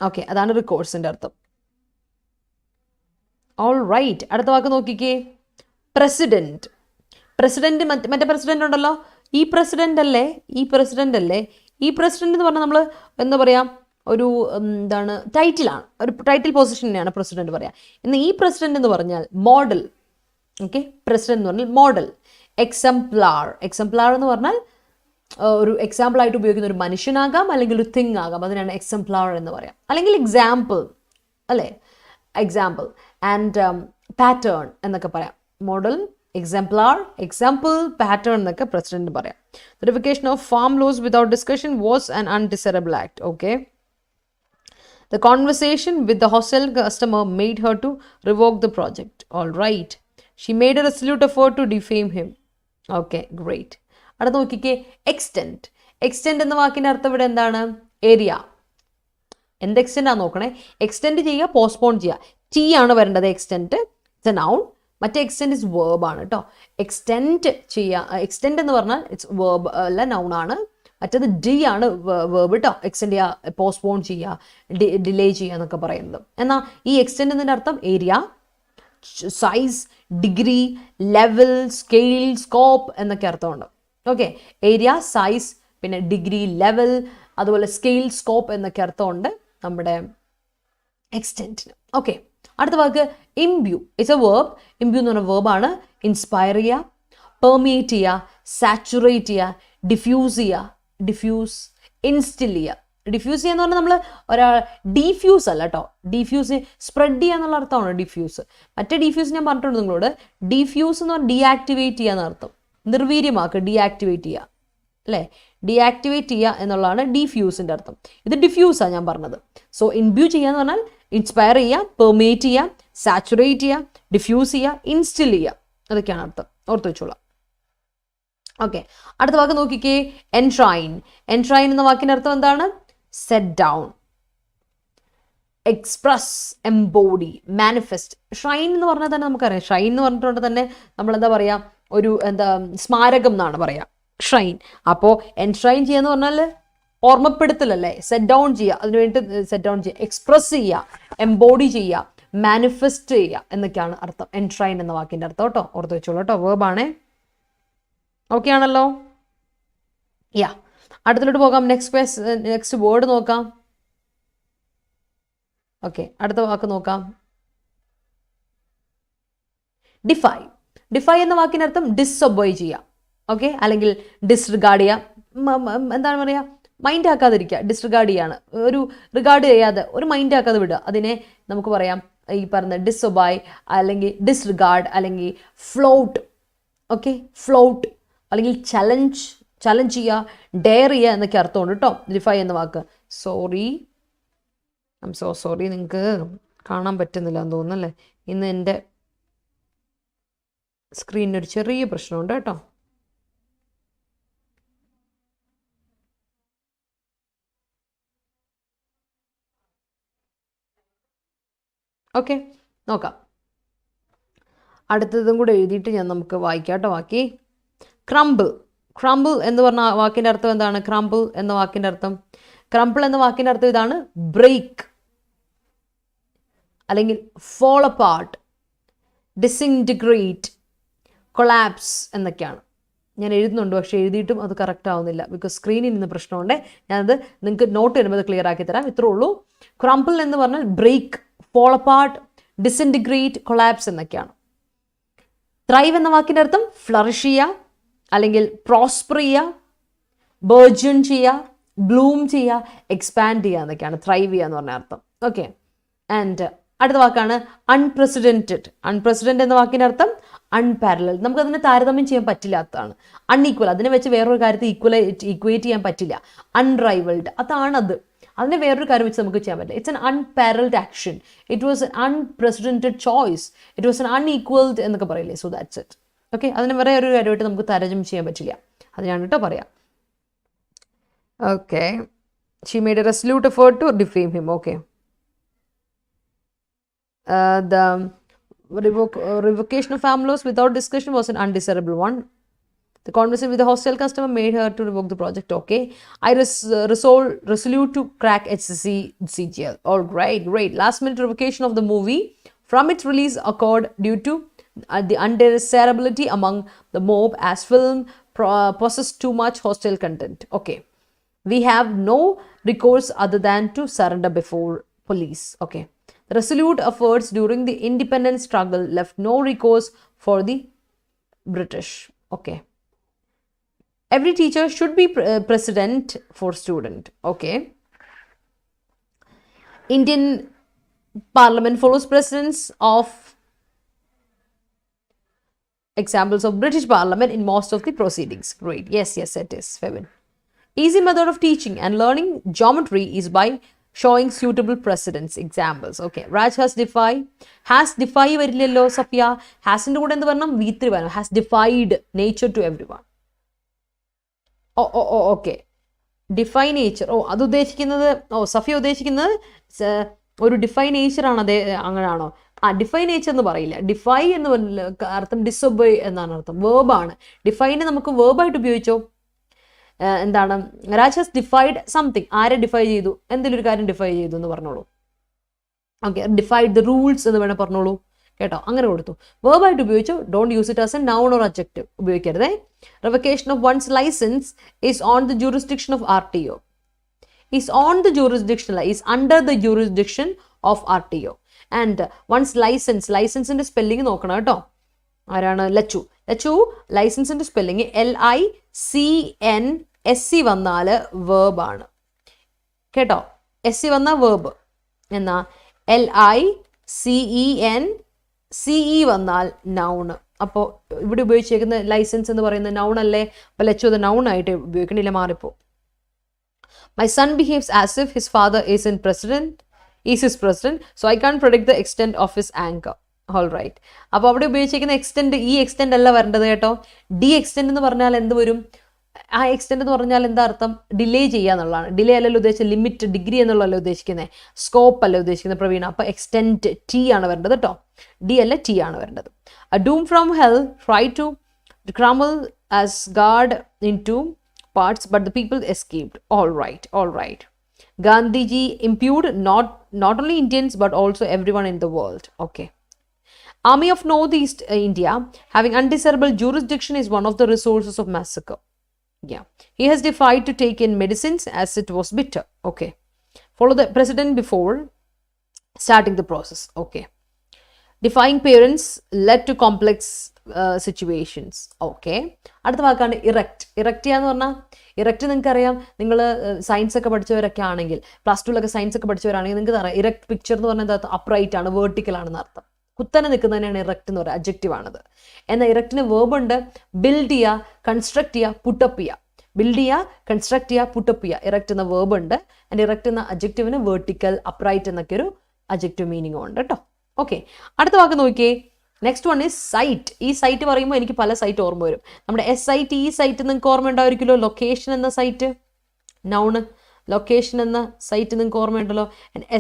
ഓക്കെ, അതാണ് റിക്കോഴ്സിന്റെ അർത്ഥം. ഓൾ റൈറ്റ്, അടുത്ത വാക്ക് നോക്കിക്കേ, പ്രസിഡന്റ്. പ്രസിഡന്റ്, മറ്റേ പ്രസിഡന്റ് ഉണ്ടല്ലോ, ഈ പ്രസിഡന്റ് അല്ലേ, ഈ പ്രസിഡന്റ് എന്ന് പറഞ്ഞാൽ നമ്മൾ എന്താ പറയാ, ഒരു എന്താണ്, ടൈറ്റിലാണ്, ഒരു ടൈറ്റിൽ പൊസിഷനെയാണ് പ്രസിഡന്റ് പറയാ. ഇന്ന് ഈ പ്രസിഡന്റ് എന്ന് പറഞ്ഞാൽ മോഡൽ. ഓക്കെ, പ്രസിഡന്റ് എന്ന് പറഞ്ഞാൽ മോഡൽ. എക്സംപ്ലാർ എന്ന് പറഞ്ഞാൽ ഒരു എക്സാമ്പിൾ ആയിട്ട് ഉപയോഗിക്കുന്ന ഒരു മനുഷ്യനാകാം, അല്ലെങ്കിൽ ഒരു തിങ് ആകാം. അതിനാണ് എക്സംപ്ലാർ എന്ന് പറയാം. അല്ലെങ്കിൽ എക്സാമ്പിൾ, അല്ലേ, എക്സാമ്പിൾ. ആൻഡ് പാറ്റേൺ എന്നൊക്കെ പറയാം. മോഡൽ, എക്സാംപ്ലാർ, എക്സാമ്പിൾ, പാറ്റേൺ എന്നൊക്കെ പ്രസിഡന്റ് പറയാം. The revocation of farm laws without discussion was an undesirable act. Okay. The conversation with the hostile customer made her to revoke the project. All right. She made a resolute effort to defame him. Okay, great. അടുത്ത നോക്കിക്കേ, extend. Extend എന്ന വാക്കിൻ്റെ അർത്ഥം ഇവിടെ എന്താണ്? Area. എന്ത് extend ആണ് നോക്കണേ. എക്സ്റ്റെൻഡ് ചെയ്യുക, പോസ്റ്റ്പോൺ ചെയ്യുക. ടി ആണ് വരേണ്ടത്. Extend it's A noun. മറ്റേ എക്സ്റ്റെൻഡ് ഇസ് വേർബ് ആണ് കേട്ടോ. എക്സ്റ്റെൻഡ് ചെയ്യുക, എക്സ്റ്റെൻഡ് എന്ന് പറഞ്ഞാൽ ഇറ്റ്സ് വേർബ് അല്ല, നൗൺ ആണ്. മറ്റേത് ഡി ആണ് വേർബ് കേട്ടോ. എക്സ്റ്റെൻഡ് ചെയ്യുക, പോസ്റ്റ്പോൺ ചെയ്യുക, ഡിലേ ചെയ്യുക എന്നൊക്കെ പറയുന്നത്. എന്നാൽ ഈ എക്സ്റ്റെൻഡ് എന്നതിൻ്റെ അർത്ഥം area, size, degree, level, scale, scope എന്നൊക്കെ അർത്ഥമുണ്ട്. ഓക്കെ, ഏരിയ, സൈസ്, പിന്നെ ഡിഗ്രി, ലെവൽ, അതുപോലെ സ്കെയിൽ, സ്കോപ്പ് എന്നൊക്കെ അർത്ഥമുണ്ട് നമ്മുടെ എക്സ്റ്റെൻറ്റിന്. ഓക്കെ, അടുത്ത വാക്ക് imbue. It's a verb. Imbue എന്ന് പറഞ്ഞ വേർബാണ്. ഇൻസ്പയർ ചെയ്യുക, പെർമിയേറ്റ് ചെയ്യുക, സാച്ചുറേറ്റ് ചെയ്യുക, ഡിഫ്യൂസ് ചെയ്യുക, ഡിഫ്യൂസ്, ഇൻസ്റ്റിൽ ചെയ്യുക. ഡിഫ്യൂസ് ചെയ്യുക എന്ന് പറഞ്ഞാൽ നമ്മൾ ഒരാൾ ഡിഫ്യൂസ് അല്ല കേട്ടോ. ഡിഫ്യൂസ് സ്പ്രെഡ് ചെയ്യുക എന്നുള്ള അർത്ഥമാണ് ഡിഫ്യൂസ്. മറ്റേ ഡിഫ്യൂസ് ഞാൻ പറഞ്ഞിട്ടുണ്ട് നിങ്ങളോട്. ഡിഫ്യൂസ് എന്ന് പറഞ്ഞാൽ ഡീആക്ടിവേറ്റ് ചെയ്യുക എന്നർത്ഥം. നിർവീര്യമാക്കുക, ഡീആക്ടിവേറ്റ് ചെയ്യുക, അല്ലേ. ഡീആക്ടിവേറ്റ് ചെയ്യുക എന്നുള്ളതാണ് ഡിഫ്യൂസിൻ്റെ അർത്ഥം. ഇത് ഡിഫ്യൂസാണ് ഞാൻ പറഞ്ഞത്. സോ ഇൻബ്യൂ ചെയ്യുക എന്ന് പറഞ്ഞാൽ ഇൻസ്പയർ ചെയ്യുക, പെർമിയേറ്റ് ചെയ്യുക, സാച്ചുറേറ്റ് ചെയ്യുക, ഡിഫ്യൂസ് ചെയ്യുക, ഇൻസ്റ്റിൽ ചെയ്യുക, അതൊക്കെയാണ് അർത്ഥം. ഓർത്ത് വെച്ചോളാം. ഓക്കെ, അടുത്ത വാക്ക് നോക്കിക്കേ, എൻഷ്രൈൻ. എൻഷ്രൈൻ എന്ന വാക്കിൻ്റെ അർത്ഥം എന്താണ്? Set down, express, embody, manifest. Shrine എന്ന് പറഞ്ഞാൽ തന്നെ നമുക്കറിയാം. ഷ്രൈൻ എന്ന് പറഞ്ഞിട്ടുണ്ട് തന്നെ നമ്മൾ എന്താ പറയുക, ഒരു സ്മാരകം എന്നാണ് പറയുക, ഷ്രൈൻ. അപ്പോൾ എൻഷ്രൈൻ ചെയ്യുക എന്ന് പറഞ്ഞാൽ ഓർമ്മപ്പെടുത്തലല്ലേ. സെറ്റ് ഡൗൺ ചെയ്യുക, അതിന് വേണ്ടി സെറ്റ് ഡൗൺ ചെയ്യുക, എക്സ്പ്രസ് ചെയ്യുക, എംബോഡി ചെയ്യുക, മാനിഫെസ്റ്റ് ചെയ്യുക എന്നൊക്കെയാണ് അർത്ഥം. എൻഷ്രൈൻ എന്ന വാക്കിൻ്റെ അർത്ഥം കേട്ടോ. ഓർത്ത് വെച്ചോളൂ കേട്ടോ. വേർബാണേ. ഓക്കെ ആണല്ലോ. യാ, അടുത്തിലോട്ട് പോകാം. നെക്സ്റ്റ് വേർഡ് നോക്കാം. ഓക്കെ, അടുത്ത വാക്ക് നോക്കാം. ഡിഫൈ. ഡിഫൈ എന്ന വാക്കിൻ്റെ അർത്ഥം ഡിസൊബോയ് ചെയ്യുക, ഓക്കെ, അല്ലെങ്കിൽ ഡിസ്റിഗാർഡ് ചെയ്യുക. എന്താണ് പറയുക, മൈൻഡ് ആക്കാതിരിക്കുക. ഡിസ്റിഗാർഡ് ചെയ്യാണ്, ഒരു റിഗാർഡ് ചെയ്യാതെ, ഒരു മൈൻഡ് ആക്കാതെ വിടുക. അതിനെ നമുക്ക് പറയാം ഈ പറഞ്ഞ ഡിസൊബോയ്, അല്ലെങ്കിൽ ഡിസ്റിഗാർഡ്, അല്ലെങ്കിൽ ഫ്ലോട്ട്. ഓക്കെ, ഫ്ലോട്ട്, അല്ലെങ്കിൽ ചലഞ്ച് ചെയ്യുക, ഡെയർ ചെയ്യുക എന്നൊക്കെ അർത്ഥമുണ്ട് കേട്ടോ ഡിഫൈ എന്ന വാക്ക്. Sorry, I'm so sorry, നിങ്ങൾക്ക് കാണാൻ പറ്റുന്നില്ല എന്ന് തോന്നുന്നല്ലേ. ഇന്ന് എൻ്റെ സ്ക്രീനിനൊരു ചെറിയ പ്രശ്നമുണ്ട് കേട്ടോ. ഓക്കെ, നോക്കാം. അടുത്തതും കൂടെ എഴുതിയിട്ട് നമുക്ക് വായിക്കാം കേട്ടോ. ബാക്കി ക്രംബിൾ. ക്രംബിൾ എന്ന് പറഞ്ഞ വാക്കിൻ്റെ അർത്ഥം എന്താണ്? ക്രംബിൾ എന്ന വാക്കിൻ്റെ അർത്ഥം, ക്രംബിൾ എന്ന വാക്കിൻ്റെ അർത്ഥം ഇതാണ്: ബ്രേക്ക്, അല്ലെങ്കിൽ ഫോൾ അപ്പാർട്ട്, ഡിസിൻറ്റിഗ്രേറ്റ്, കൊളാപ്സ് എന്നൊക്കെയാണ്. ഞാൻ എഴുതുന്നുണ്ട്, പക്ഷേ എഴുതിയിട്ടും അത് കറക്റ്റ് ആവുന്നില്ല. ബിക്കോസ് സ്ക്രീനിൽ നിന്ന് പ്രശ്നമുണ്ട്. ഞാനത് നിങ്ങൾക്ക് നോട്ട് വരുമ്പോൾ അത് ക്ലിയർ ആക്കി തരാം. ഇത്രേ ഉള്ളൂ. ക്രംബിൾ എന്ന് പറഞ്ഞാൽ break, fall apart, disintegrate, collapse എന്നൊക്കെയാണ്. ത്രൈവ് എന്ന വാക്കിൻ്റെ അർത്ഥം ഫ്ലറിഷ് ചെയ്യുക, അല്ലെങ്കിൽ പ്രോസ്പർ ചെയ്യുക, ബർജൺ ചെയ്യുക, ബ്ലൂം ചെയ്യുക, എക്സ്പാൻഡ് ചെയ്യുക എന്നൊക്കെയാണ് ത്രൈവ് ചെയ്യുക എന്ന് പറഞ്ഞ അർത്ഥം. ഓക്കെ, ആൻഡ് അടുത്ത വാക്കാണ് അൺപ്രസിഡൻറ്റഡ്. അൺപ്രസിഡന്റ് എന്ന വാക്കിൻ്റെ അർത്ഥം അൺപാരലൽ. നമുക്കതിനെ താരതമ്യം ചെയ്യാൻ പറ്റില്ലാത്തതാണ്. അൺഈക്വൽ, അതിനെ വെച്ച് വേറൊരു കാര്യത്തെ ഈക്വേറ്റ് ചെയ്യാൻ പറ്റില്ല. അൺറൈവൽഡ്, അതാണത്. അതിനെ വേറൊരു കാര്യം വെച്ച് നമുക്ക് ചെയ്യാൻ പറ്റില്ല. It's an unparalleled action, it was an unprecedented choice, it was an unequalled എന്നൊക്കെ പറയില്ലേ. So that's it. ഓക്കെ, അതിന് വേറെ ഒരു കാര്യമായിട്ട് നമുക്ക് താരതമ്യം ചെയ്യാൻ പറ്റില്ല. അതിനാണ് കേട്ടോ പറയാം. Okay, she made a resolute effort to defame him. Okay, the revocation of farm laws without discussion was an undesirable one. The conversation with the hostile customer made her to revoke the project. Okay, I resolute to crack CHSL. All right, great. Last minute revocation of the movie from its release occurred due to the undesirability among the mob, as film possessed too much hostile content. Okay, we have no recourse other than to surrender before police. Okay, the resolute efforts during the independence struggle left no recourse for the British. Okay, Every teacher should be president for student. Okay. Indian Parliament follows precedents of examples of British Parliament in most of the proceedings. Great. Yes, it is. Fevin. Easy method of teaching and learning geometry is by showing suitable precedents. Examples. Okay. Raj has defy varillallo Safia. Has inde kude endu varnam v3 varanam. Has defied nature to everyone. Okay. Defy nature. അത് ഉദ്ദേശിക്കുന്നത് സഫിയ ഉദ്ദേശിക്കുന്നത് ഒരു define nature ആണ്. അതേ അങ്ങനെയാണോ? Define nature എന്ന് പറയില്ല. Defy എന്ന് അർത്ഥം ഡിസൊബേ എന്നാണ് അർത്ഥം. വേർബാണ്. ഡിഫൈനെ നമുക്ക് വേർബായിട്ട് ഉപയോഗിച്ചോ. എന്താണ്? Raj has defied something. ആരെ ഡിഫൈ ചെയ്തു? എന്തെങ്കിലും ഒരു കാര്യം ഡിഫൈ ചെയ്തു എന്ന് പറഞ്ഞോളൂ. ഓക്കെ. ഡിഫൈഡ് ദ റൂൾസ് എന്ന് വേണേൽ പറഞ്ഞോളൂ. കേട്ടോ? അങ്ങനെ കൊടുത്തു. വേർബായിട്ട് ഉപയോഗിച്ചു. Don't use it as a noun or adjective. ഉപയോഗിക്കരുതേ. Revocation of one's license is on the jurisdiction of RTO. Is on the jurisdiction, is under the jurisdiction of RTO. And one's license ന്റെ spelling നോക്കണം കേട്ടോ. ആരാണ്? Lachu ലൈസൻസിന്റെ spelling LICNSC വന്നാൽ verb ആണ് കേട്ടോ. SC വന്നാൽ verb. എന്നാ LICENCE വന്നാൽ നൗണ്. അപ്പോൾ ഇവിടെ ഉപയോഗിച്ചേക്കുന്ന ലൈസൻസ് എന്ന് പറയുന്ന നൗൺ അല്ലേ? അപ്പോൾ ലച്ചു അത് നൗൺ ആയിട്ട് ഉപയോഗിക്കണില്ല, മാറിപ്പോ. My son behaves as if his father is his president, so I can't predict the extent of his anger. All right. അപ്പോൾ അവിടെ ഉപയോഗിച്ചിരിക്കുന്ന എക്സ്റ്റെൻഡ് ഈ എക്സ്റ്റെൻഡ് അല്ല വരേണ്ടത് കേട്ടോ. ഡി എക്സ്റ്റെൻഡ് എന്ന് പറഞ്ഞാൽ എന്ത് വരും? ആ എക്സ്റ്റെൻഡ് എന്ന് പറഞ്ഞാൽ എന്താ അർത്ഥം? ഡിലേ ചെയ്യുക എന്നുള്ളതാണ്. ഡിലേ അല്ലല്ലോ ഉദ്ദേശിച്ചത്, ലിമിറ്റ് ഡിഗ്രി എന്നുള്ളതല്ല ഉദ്ദേശിക്കുന്നത്, സ്കോപ്പ് അല്ല ഉദ്ദേശിക്കുന്നത് പ്രവീണ. അപ്പോൾ എക്സ്റ്റെൻഡ് ടി ആണ് വരേണ്ടത് കേട്ടോ. ഡി അല്ല ടി ആണ് വരേണ്ടത്. A doom from hell tried to crumble Asgard into parts, but the people escaped. All right. Gandhiji imbued not only Indians but also everyone in the world. Okay. Army of Northeast India having undesirable jurisdiction is one of the resources of massacre. Yeah. He has defied to take in medicines as it was bitter. Okay. Follow the precedent before starting the process. Okay. Defying parents led to complex situations. Okay. അടുത്ത വാക്കാണ് erect. Erect ചെയ്യാന്ന് പറഞ്ഞാൽ erect നിങ്ങൾക്കറിയാം. നിങ്ങൾ science ഒക്കെ പഠിച്ചവരൊക്കെ ആണെങ്കിൽ, plus ടുവിലൊക്കെ science ഒക്കെ പഠിച്ചവരാണെങ്കിൽ നിങ്ങൾക്ക് അറിയാം ഇറക്റ്റ് പിക്ചർ എന്ന് പറഞ്ഞാൽ എന്താ? അപ്രൈറ്റ് ആണ്, വേർട്ടിക്കൽ ആണെന്ന് അർത്ഥം. കുത്തനെ നിൽക്കുന്നതിനാണ് ഇറക്റ്റ് എന്ന് പറയുക. അഡ്ജക്റ്റീവ് ആണത്. എന്നാൽ ഇറക്റ്റിന് വേർബ് ഉണ്ട്. ബിൽഡ് ചെയ്യുക, കൺസ്ട്രക്ട് ചെയ്യുക, പുട്ടപ്പ് ചെയ്യുക. ബിൽഡ് ചെയ്യുക, കൺസ്ട്രക്ട് ചെയ്യുക, പുട്ടപ്പ് ചെയ്യുക. ഇറക്റ്റ് എന്ന വേർബ് ഉണ്ട്. ആൻഡ് ഇറക്റ്റ് എന്ന അഡ്ജക്റ്റീവിന് വേർട്ടിക്കൽ, അപ്രൈറ്റ് എന്നൊക്കെ ഒരു അഡ്ജക്റ്റീവ് മീനിങ് ഉണ്ട് കേട്ടോ. ഓക്കെ. അടുത്ത വാക്ക് നോക്കിയേ. Next one is site. ഈ സൈറ്റ് പറയുമ്പോൾ എനിക്ക് പല സൈറ്റ് ഓർമ്മ വരും. നമ്മുടെ SIT സൈറ്റ് നിങ്ങൾക്ക് ഓർമ്മ ഉണ്ടായിരിക്കുമല്ലോ. ലൊക്കേഷൻ എന്ന സൈറ്റ് നൗണ്. ലൊക്കേഷൻ എന്ന സൈറ്റ് നിങ്ങൾക്ക് ഓർമ്മയുണ്ടല്ലോ.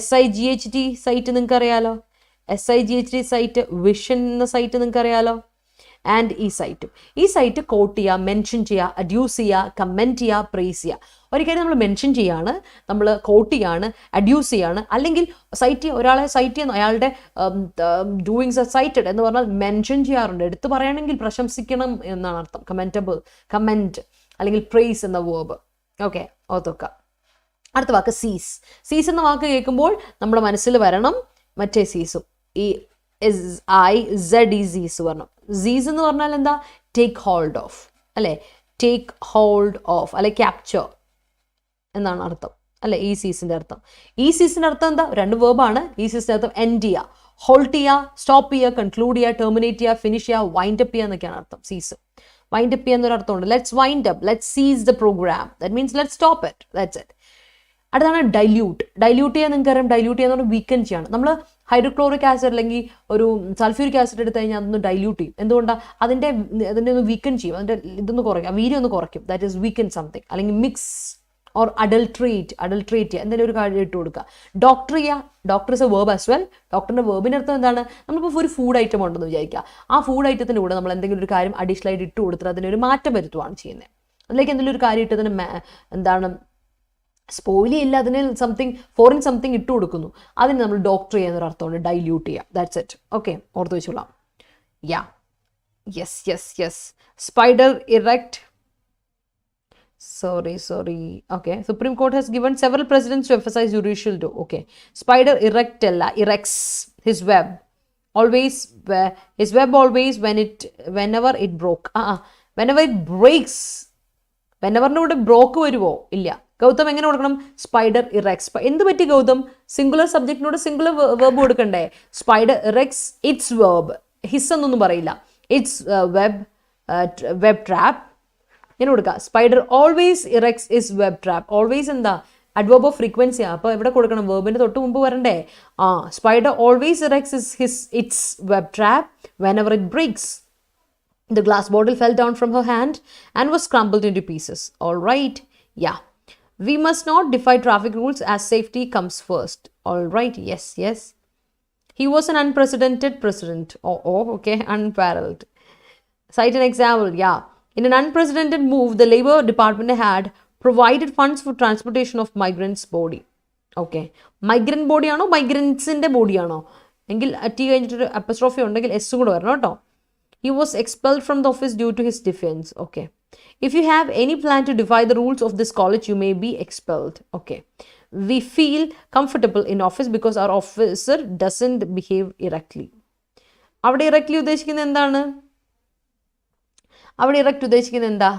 SIGHT സൈറ്റ് നിങ്ങൾക്ക് അറിയാലോ. SIGHT sight. വിഷൻ എന്ന സൈറ്റ് നിങ്ങൾക്ക് അറിയാലോ. ആൻഡ് ഈ സൈറ്റ് കോട്ട് ചെയ്യുക, മെൻഷൻ ചെയ്യുക, അഡ്യൂസ് ചെയ്യുക, കമൻറ്റ് ചെയ്യുക, പ്രൈസ് ചെയ്യുക. ഒരിക്കലും നമ്മൾ മെൻഷൻ ചെയ്യാണ്, നമ്മൾ കോട്ട് ചെയ്യാണ്, അഡ്യൂസ് ചെയ്യാണ്, അല്ലെങ്കിൽ ഒരാളെ സൈറ്റ് ചെയ്യുന്ന അയാളുടെ ഡൂയിങ്സ് ആർ സൈറ്റഡ് എന്ന് പറഞ്ഞാൽ മെൻഷൻ ചെയ്യാറുണ്ട്. എടുത്ത് പറയുകയാണെങ്കിൽ പ്രശംസിക്കണം എന്നാണ് അർത്ഥം. കമൻറ്റ് അല്ലെങ്കിൽ പ്രൈസ് എന്ന വേർബ്. ഓക്കെ, ഓർത്തുവെക്കുക. അടുത്ത വാക്ക് സീസ്. സീസ് എന്ന വാക്ക് കേൾക്കുമ്പോൾ നമ്മുടെ മനസ്സിൽ വരണം മറ്റേ സീസും. ഈ SIZES പറഞ്ഞു. സീസ് എന്ന് പറഞ്ഞാൽ എന്താ? ടേക്ക് ഹോൾഡ് ഓഫ് അല്ലേ? ടേക്ക് ഹോൾഡ് ഓഫ് അല്ലെ ക്യാപ്ചർ എന്നാണ് അർത്ഥം അല്ലെ ഈ സീസിന്റെ അർത്ഥം. ഈ സീസിന്റെ അർത്ഥം എന്താ? രണ്ട് വേർബാണ്. ഈ സീസിന്റെ അർത്ഥം എൻഡ് ചെയ്യുക, ഹോൾട്ട് ചെയ്യുക, സ്റ്റോപ്പ് ചെയ്യുക, കൺക്ലൂഡ് ചെയ്യുക, ടെർമിനേറ്റ് ചെയ്യുക, ഫിനിഷ് ചെയ്യുക, വൈൻഡ് അപ്പ് ചെയ്യുക എന്നൊക്കെയാണ് അർത്ഥം. സീസ് വൈൻഡ് അപ്പ് ചെയ്യുക എന്നൊരു അർത്ഥമുണ്ട്. Let's wind up, let's cease the programme. That means let's stop it. That's it. അടുത്താണ് ഡൈല്യൂട്ട്. ഡൈല്യൂട്ട് ചെയ്യാൻ നിങ്ങൾക്ക് അറിയാം. ഡൈല്യൂട്ട് ചെയ്യാന്ന് പറഞ്ഞാൽ വീക്കൻ ചെയ്യാണ്. നമ്മൾ ഹൈഡ്രോക്ലോറിക് ആസിഡ് അല്ലെങ്കിൽ ഒരു സൾഫ്യൂരിക് ആസിഡ് എടുത്തു കഴിഞ്ഞാൽ അതൊന്ന് ഡൈല്യൂട്ട് ചെയ്യും. എന്തുകൊണ്ടാണ്? അതിൻ്റെ ഒന്ന് വീക്കൻ ചെയ്യും, അതിൻ്റെ ഇതൊന്ന് കുറയ്ക്കും, വീര്യം ഒന്ന് കുറയ്ക്കും. That is weaken something. അല്ലെങ്കിൽ മിക്സ് ഓർ അഡൾട്രേറ്റ് ചെയ്യുക, എന്തെങ്കിലും ഒരു കാര്യം ഇട്ട് കൊടുക്കുക. ഡോക്ടർ ചെയ്യുക. Doctor is A verb as well. ഡോക്ടറിൻ്റെ വേർബിൻ്റെ അർത്ഥം എന്താണ്? നമ്മളിപ്പോൾ ഒരു ഫുഡ് ഐറ്റം ഉണ്ടെന്ന് വിചാരിക്കുക. ആ ഫുഡ് ഐറ്റത്തിൻ്റെ കൂടെ നമ്മൾ എന്തെങ്കിലും ഒരു കാര്യം അഡീഷണൽ ആയിട്ട് ഇട്ട് കൊടുത്തിട്ട് അതിനൊരു മാറ്റം വരുത്തുകയാണ് ചെയ്യുന്നത്. അതിലേക്ക് എന്തെങ്കിലും ഒരു കാര്യം ഇട്ട് അതിന് എന്താണ് സ്പോയിലി ഇല്ല, അതിന് ഫോറിൻ സംതിങ് ഇട്ട് കൊടുക്കുന്നു. അതിന് നമ്മൾ ഡോക്ടർ ചെയ്യുന്നൊരു അർത്ഥമുണ്ട്, ഡൈല്യൂട്ട് ചെയ്യുക. That's it. ഓക്കെ, ഓർത്ത് വെച്ചോളാം. Yeah, yes. Spider erect. Sorry. Okay. Supreme Court has given several precedents to emphasize judicial do. Okay. Spider erects his web. His web always whenever it broke. Whenever it breaks. വെനവറിൻ്റെ കൂടെ broke വരുമോ? ഇല്ല. ഗൗതം എങ്ങനെ കൊടുക്കണം? Spider erects. എന്ത് പറ്റി Gautam? Singular സബ്ജക്റ്റിനോട് singular verb കൊടുക്കണ്ടേ? Spider erects its verb. His എന്നൊന്നും പറയില്ല. ഇറ്റ്സ് വെബ് ട്രാപ്പ് ഇങ്ങനെ കൊടുക്കുക. Spider always erects is web trap. Always എന്താ? Adverb of frequency. അപ്പോൾ എവിടെ കൊടുക്കണം? വെർബിൻ്റെ തൊട്ട് മുമ്പ് വരണ്ടേ? Spider always erects its web trap whenever it breaks. The glass bottle fell down from her hand and was crumbled into pieces. All right. Yeah. We must not defy traffic rules as safety comes first. All right. Yes, yes. He was an unprecedented president. Okay. Unparalleled. Cite an example. Yeah. In an unprecedented move, the Labour Department had provided funds for transportation of migrants' body. Okay. Migrant body ആണോ മൈഗ്രൻസിൻ്റെ body ആണോ എങ്കിൽ T കഴിഞ്ഞിട്ടൊരു അപ്പസ്ട്രോഫി ഉണ്ടെങ്കിൽ S കൂടെ വരണം കേട്ടോ. He was expelled from the office due to his defense. Okay. If you have any plan to defy the rules of this college, you may be expelled. Okay. We feel comfortable in office because our officer doesn't behave erectly. അവിടെ ഇറക്ട്ലി ഉദ്ദേശിക്കുന്നത് എന്താണ്? അവിടെ erect ഉദ്ദേശിക്കുന്നത് എന്താ?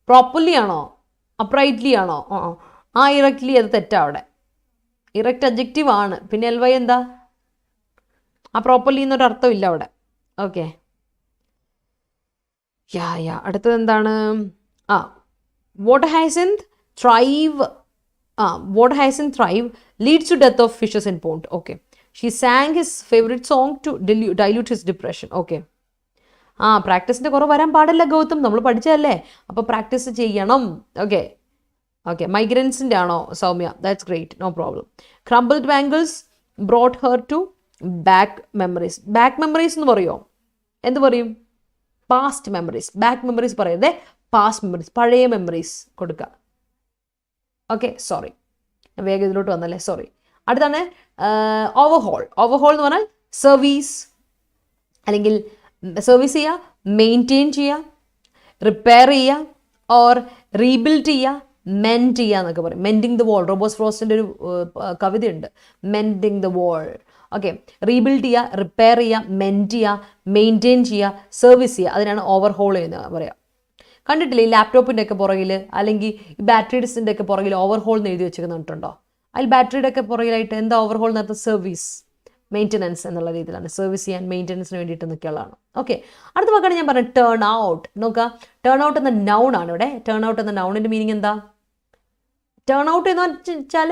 Properly ആണോ? അപ്രൈറ്റ്ലി ആണോ? ഇറക്ട്ലി അത് തെറ്റാ. അവിടെ ഇറക്റ്റ് അഡ്ജക്റ്റീവ് ആണ്. പിന്നെ എൽ വൈ എന്താ? പ്രോപ്പർലി എന്നൊരു അർത്ഥമില്ല അവിടെ. ഓക്കെ. അടുത്തത് എന്താണ്? Water hyacinth thrive leads to death of fishes in pond. Okay. She sang his favourite song to dilute his depression. Okay. പ്രാക്ടീസിൻ്റെ കുറവ് വരാൻ പാടില്ല ഗൗതം, നമ്മൾ പഠിച്ചതല്ലേ, അപ്പോൾ പ്രാക്ടീസ് ചെയ്യണം. ഓക്കെ. മൈഗ്രൻസിൻ്റെ ആണോ Soumya? That's great, no problem. Crumbled bangles brought her to back memories. Back memories എന്ന് പറയുമോ? എന്ത് പറയും? Past memories. ബാക്ക് മെമ്മറീസ് പറയരുതേ, പാസ്റ്റ് മെമ്മറീസ്, പഴയ മെമ്മറീസ് കൊടുക്കുക. ഓക്കെ, സോറി, വേഗം ഇതിലോട്ട് വന്നല്ലേ, സോറി. അടുത്താണ് ഓവർഹോൾ. ഓവർഹോൾ എന്ന് പറഞ്ഞാൽ സർവീസ്, അല്ലെങ്കിൽ സർവീസ് ചെയ്യുക, മെയിൻറ്റെയിൻ ചെയ്യുക, റിപ്പയർ ചെയ്യുക, ഓർ റീബിൽഡ് ചെയ്യുക, മെൻഡ് ചെയ്യുക എന്നൊക്കെ പറയും. Mending the wall. റോബോസ് ഫ്രോസ്റ്റിൻ്റെ ഒരു കവിതയുണ്ട്, mending the wall. Okay. Rebuild ചെയ്യുക, റിപ്പയർ ചെയ്യുക, മെൻഡ് ചെയ്യുക, മെയിൻറ്റെയിൻ ചെയ്യുക, സർവീസ് ചെയ്യുക, അതിനാണ് ഓവർഹോൾ എന്ന് പറയുക. കണ്ടിട്ടില്ലേ ഈ ലാപ്ടോപ്പിൻ്റെ ഒക്കെ പുറകിൽ, അല്ലെങ്കിൽ ഈ ബാറ്ററീസിൻ്റെ ഒക്കെ പുറകിൽ ഓവർഹോൾ എന്ന് എഴുതി വെച്ചിട്ടുണ്ടോ? അതിൽ ബാറ്ററിയുടെ ഒക്കെ പുറകിലായിട്ട് എന്താ ഓവർഹോൾ നടത്തുക? സർവീസ്, മെയിൻ്റനൻസ് എന്നുള്ള രീതിയിലാണ്. സർവീസ് ചെയ്യാൻ, മെയിൻ്റനൻസിന് വേണ്ടിയിട്ട് നിൽക്കുകയുള്ളതാണ്. ഓക്കെ. അടുത്ത വാക്കാണ് ഞാൻ പറഞ്ഞത് ടേൺ ഔട്ട്. നോക്കുക, ടേൺ ഔട്ട് എന്ന നൗൺ ആണ് ഇവിടെ. ടേൺ ഔട്ട് എന്ന നൗണിൻ്റെ മീനിങ് എന്താ? ടേൺ ഔട്ട് എന്ന് വെച്ചാൽ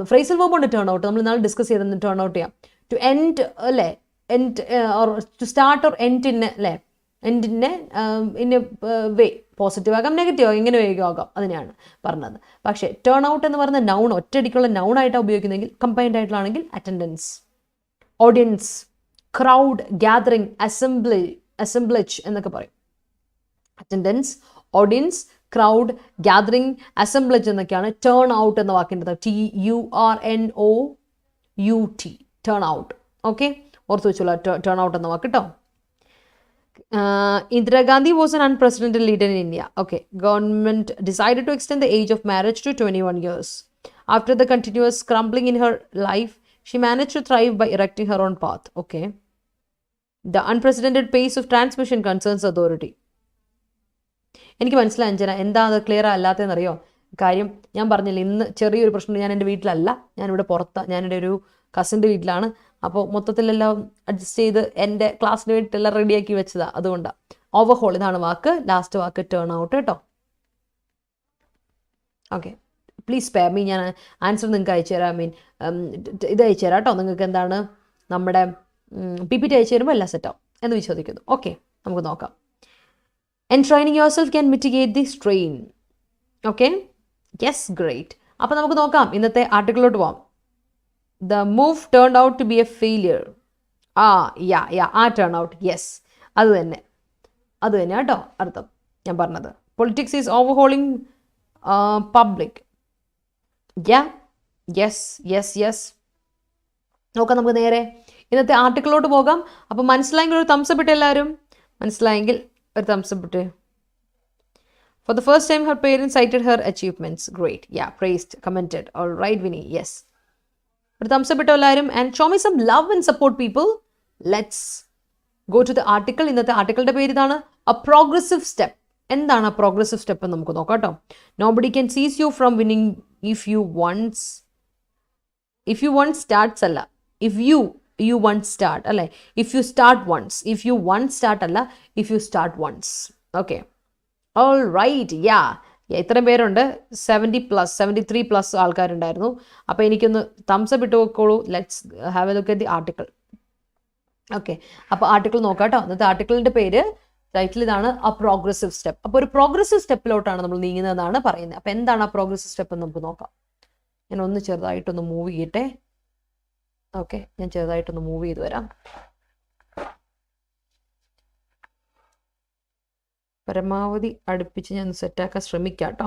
ഫ്രേസൽ വേർബ് ഉണ്ട് ടേൺ ഔട്ട്. നമ്മൾ ഇന്നാൾ ഡിസ്കസ് ചെയ്തെന്ന് ടേൺ ഔട്ട് ചെയ്യാം. ടു എൻഡ് അല്ലേ, end or to start or end in അല്ലേ, എൻഡിനെ ഇൻ എ വേ, പോസിറ്റീവ് ആകാം, നെഗറ്റീവ് ആകാം, ഇങ്ങനെ വേഗം ആകാം, അതിനെയാണ് പറഞ്ഞത്. പക്ഷേ ടേൺ ഔട്ട് എന്ന് പറയുന്ന നൗൺ ഒറ്റയടിക്കുള്ള നൗണായിട്ടാണ് ഉപയോഗിക്കുന്നതെങ്കിൽ, കമ്പൈൻഡ് ആയിട്ടുള്ളതാണെങ്കിൽ attendance, audience, crowd, gathering, assemblage എന്നൊക്കെ പറയും. Attendance, audience, crowd, gathering, assemblage എന്നൊക്കെയാണ് ടേൺ ഔട്ട് എന്ന വാക്കിൻ്റെ TURNOUT, ടേൺ ഔട്ട്. ഓക്കെ, ഓർത്ത് വെച്ചോളൂ ടേൺ ഔട്ട് എന്ന വാക്ക് കേട്ടോ. Indira was an unprecedented leader in India. Okay, government decided to extend the age of marriage to 21 years. After the continuous crumbling in her life, she managed to thrive by erecting her own path. Okay. The unprecedented pace of transmission concerns authority. എനിക്ക് മനസ്സിലായി അഞ്ജന, എന്താ അത് clear അല്ലാത്തതെന്നറിയോ? കാര്യം ഞാൻ പറഞ്ഞില്ല, ഇന്ന് ചെറിയൊരു പ്രശ്നം. ഞാൻ എൻ്റെ വീട്ടിലല്ല, ഞാനിവിടെ പുറത്താണ്, ഞാനെൻ്റെ ഒരു കസിൻ്റെ വീട്ടിലാണ്. അപ്പോൾ മൊത്തത്തിലെല്ലാം അഡ്ജസ്റ്റ് ചെയ്ത് എൻ്റെ ക്ലാസ്സിന് വേണ്ടിയിട്ടെല്ലാം റെഡിയാക്കി വെച്ചതാണ്. അതുകൊണ്ടാണ് ഓവർഹോൾ. ഇതാണ് വാക്ക്, ലാസ്റ്റ് വാക്ക് ടേൺ ഔട്ട് കേട്ടോ. ഓക്കെ, പ്ലീസ് സ്പെയർ മീ, ഞാൻ ആൻസർ നിങ്ങൾക്ക് അയച്ചു തരാം. ഇത് അയച്ചു തരാം കേട്ടോ. നിങ്ങൾക്ക് എന്താണ് നമ്മുടെ PPT അയച്ചു തരുമ്പോൾ എല്ലാം സെറ്റാവും എന്ന് വിശ്വസിക്കുന്നു. ഓക്കെ, നമുക്ക് നോക്കാം. Entraining yourself can mitigate the strain. Okay? Yes, great. അപ്പോൾ നമുക്ക് നോക്കാം, ഇന്നത്തെ ആർട്ടിക്കിളിലോട്ട് പോവാം. The move turned out to be a failure. Turn out. Yes. അത് തന്നെ കേട്ടോ അർത്ഥം ഞാൻ പറഞ്ഞത്. Politics is overhauling public. Yes. നോക്കാം നമുക്ക് നേരെ ഇന്നത്തെ ആർട്ടിക്കിളിലോട്ട് പോകാം. അപ്പോൾ മനസ്സിലായെങ്കിൽ ഒരു തംസ് അപ്പ് ഇട്ട് എല്ലാവരും. മനസ്സിലായെങ്കിൽ ഒരു തംസ് അപ്പ് ഇട്ട്. For the first time, her parents cited her achievements. Great. Yeah, praised, commented. All right, Vinny. Yes. ഒരു തംസ് അപ്പ് ഇട്ടോ എല്ലാവരും. And show me some love and support, people. Let's go to the article. ഇന്നത്തെ ആർട്ടിക്കിളിൻ്റെ പേര് ഇതാണ്, A Progressive Step. എന്താണ് progressive step എന്ന് നമുക്ക് നോക്കാം കേട്ടോ. Nobody can seize you from winning if you once starts അല്ല, ഇഫ് യു വൺസ് സ്റ്റാർട്ട് അല്ലേ, if you start once, if you once start അല്ല, if you start once. Okay, all right, yeah ഇത്രയും പേരുണ്ട്. 73+ ആൾക്കാരുണ്ടായിരുന്നു. അപ്പോൾ എനിക്കൊന്ന് തംസപ്പ് ഇട്ട് നോക്കോളൂ. Let's have a look at the article. Okay, അപ്പോൾ ആർട്ടിക്കിൾ നോക്കാം കേട്ടോ. അന്നത്തെ ആർട്ടിക്കിളിൻ്റെ പേര്, ടൈറ്റിൽ ഇതാണ്, എ പ്രോഗ്രസീവ് സ്റ്റെപ്പ്. അപ്പോൾ ഒരു പ്രോഗ്രസീവ് സ്റ്റെപ്പിലോട്ടാണ് നമ്മൾ നീങ്ങുന്നതെന്നാണ് പറയുന്നത്. അപ്പോൾ എന്താണ് ആ പ്രോഗ്രസീവ് സ്റ്റെപ്പ് എന്ന് നമുക്ക് നോക്കാം. ഞാൻ ഒന്ന് ചെറുതായിട്ടൊന്ന് മൂവ് ചെയ്യട്ടെ. ഓക്കെ, ഞാൻ ചെറുതായിട്ടൊന്ന് മൂവ് ചെയ്ത് വരാം. പരമാവധി അടുപ്പിച്ച് ഞാൻ സെറ്റാക്കാൻ ശ്രമിക്കാം കേട്ടോ.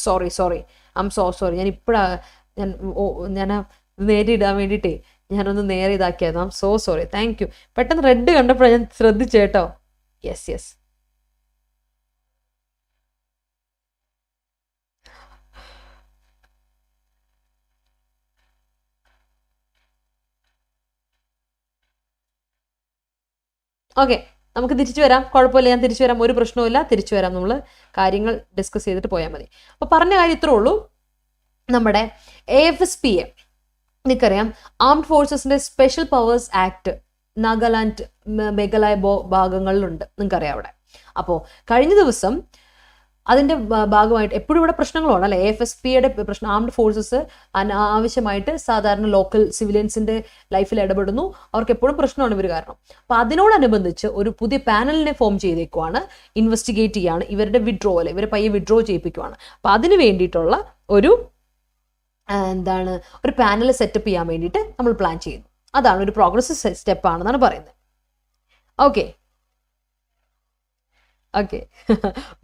Sorry I'm sorry. ഞാൻ ഇപ്പോഴാണ് ഞാൻ നേരെ ഇടാൻ വേണ്ടിയിട്ടേ ഞാനൊന്ന് നേരെ ഇതാക്കിയായിരുന്നു. I'm sorry. Thank you. പെട്ടെന്ന് റെഡ് കണ്ടപ്പോഴാണ് ഞാൻ ശ്രദ്ധിച്ചേട്ടോ. യെസ്. ഓക്കെ, നമുക്ക് തിരിച്ചു വരാം. കുഴപ്പമില്ല, ഞാൻ തിരിച്ചു വരാം, ഒരു പ്രശ്നവുമില്ല, തിരിച്ചു വരാം. നമ്മൾ കാര്യങ്ങൾ ഡിസ്കസ് ചെയ്തിട്ട് പോയാൽ മതി. അപ്പോൾ പറഞ്ഞ കാര്യം ഇത്രേ ഉള്ളൂ. നമ്മുടെ AFSPA നിങ്ങൾക്കറിയാം, ആംഡ് ഫോഴ്സസിന്റെ special powers act Nagaland Meghalaya ഭാഗങ്ങളിലുണ്ട്, നിങ്ങൾക്കറിയാം അവിടെ. അപ്പോൾ കഴിഞ്ഞ ദിവസം അതിൻ്റെ ഭാഗമായിട്ട് എപ്പോഴും ഇവിടെ പ്രശ്നങ്ങളാണ് അല്ലേ. AFSPയുടെ പ്രശ്നം, ആംഡ് ഫോഴ്സസ് ആവശ്യമായിട്ട് സാധാരണ ലോക്കൽ സിവിലിയൻസിന്റെ ലൈഫിൽ ഇടപെടുന്നു, അവർക്ക് എപ്പോഴും പ്രശ്നമാണ് ഇവർ കാരണം. അപ്പം അതിനോടനുബന്ധിച്ച് ഒരു പുതിയ പാനലിനെ ഫോം ചെയ്തേക്കുവാണ്, ഇൻവെസ്റ്റിഗേറ്റ് ചെയ്യാണ് ഇവരുടെ വിഡ്രോവൽ, ഇവരെ പയ്യെ വിഡ്രോ ചെയ്യിപ്പിക്കുവാണ്. അപ്പം അതിന് വേണ്ടിയിട്ടുള്ള ഒരു ഒരു പാനൽ സെറ്റപ്പ് ചെയ്യാൻ വേണ്ടിയിട്ട് നമ്മൾ പ്ലാൻ ചെയ്യുന്നു. അതാണ് ഒരു പ്രോഗ്രസ് സ്റ്റെപ്പ് ആണെന്നാണ് പറയുന്നത്. ഓക്കെ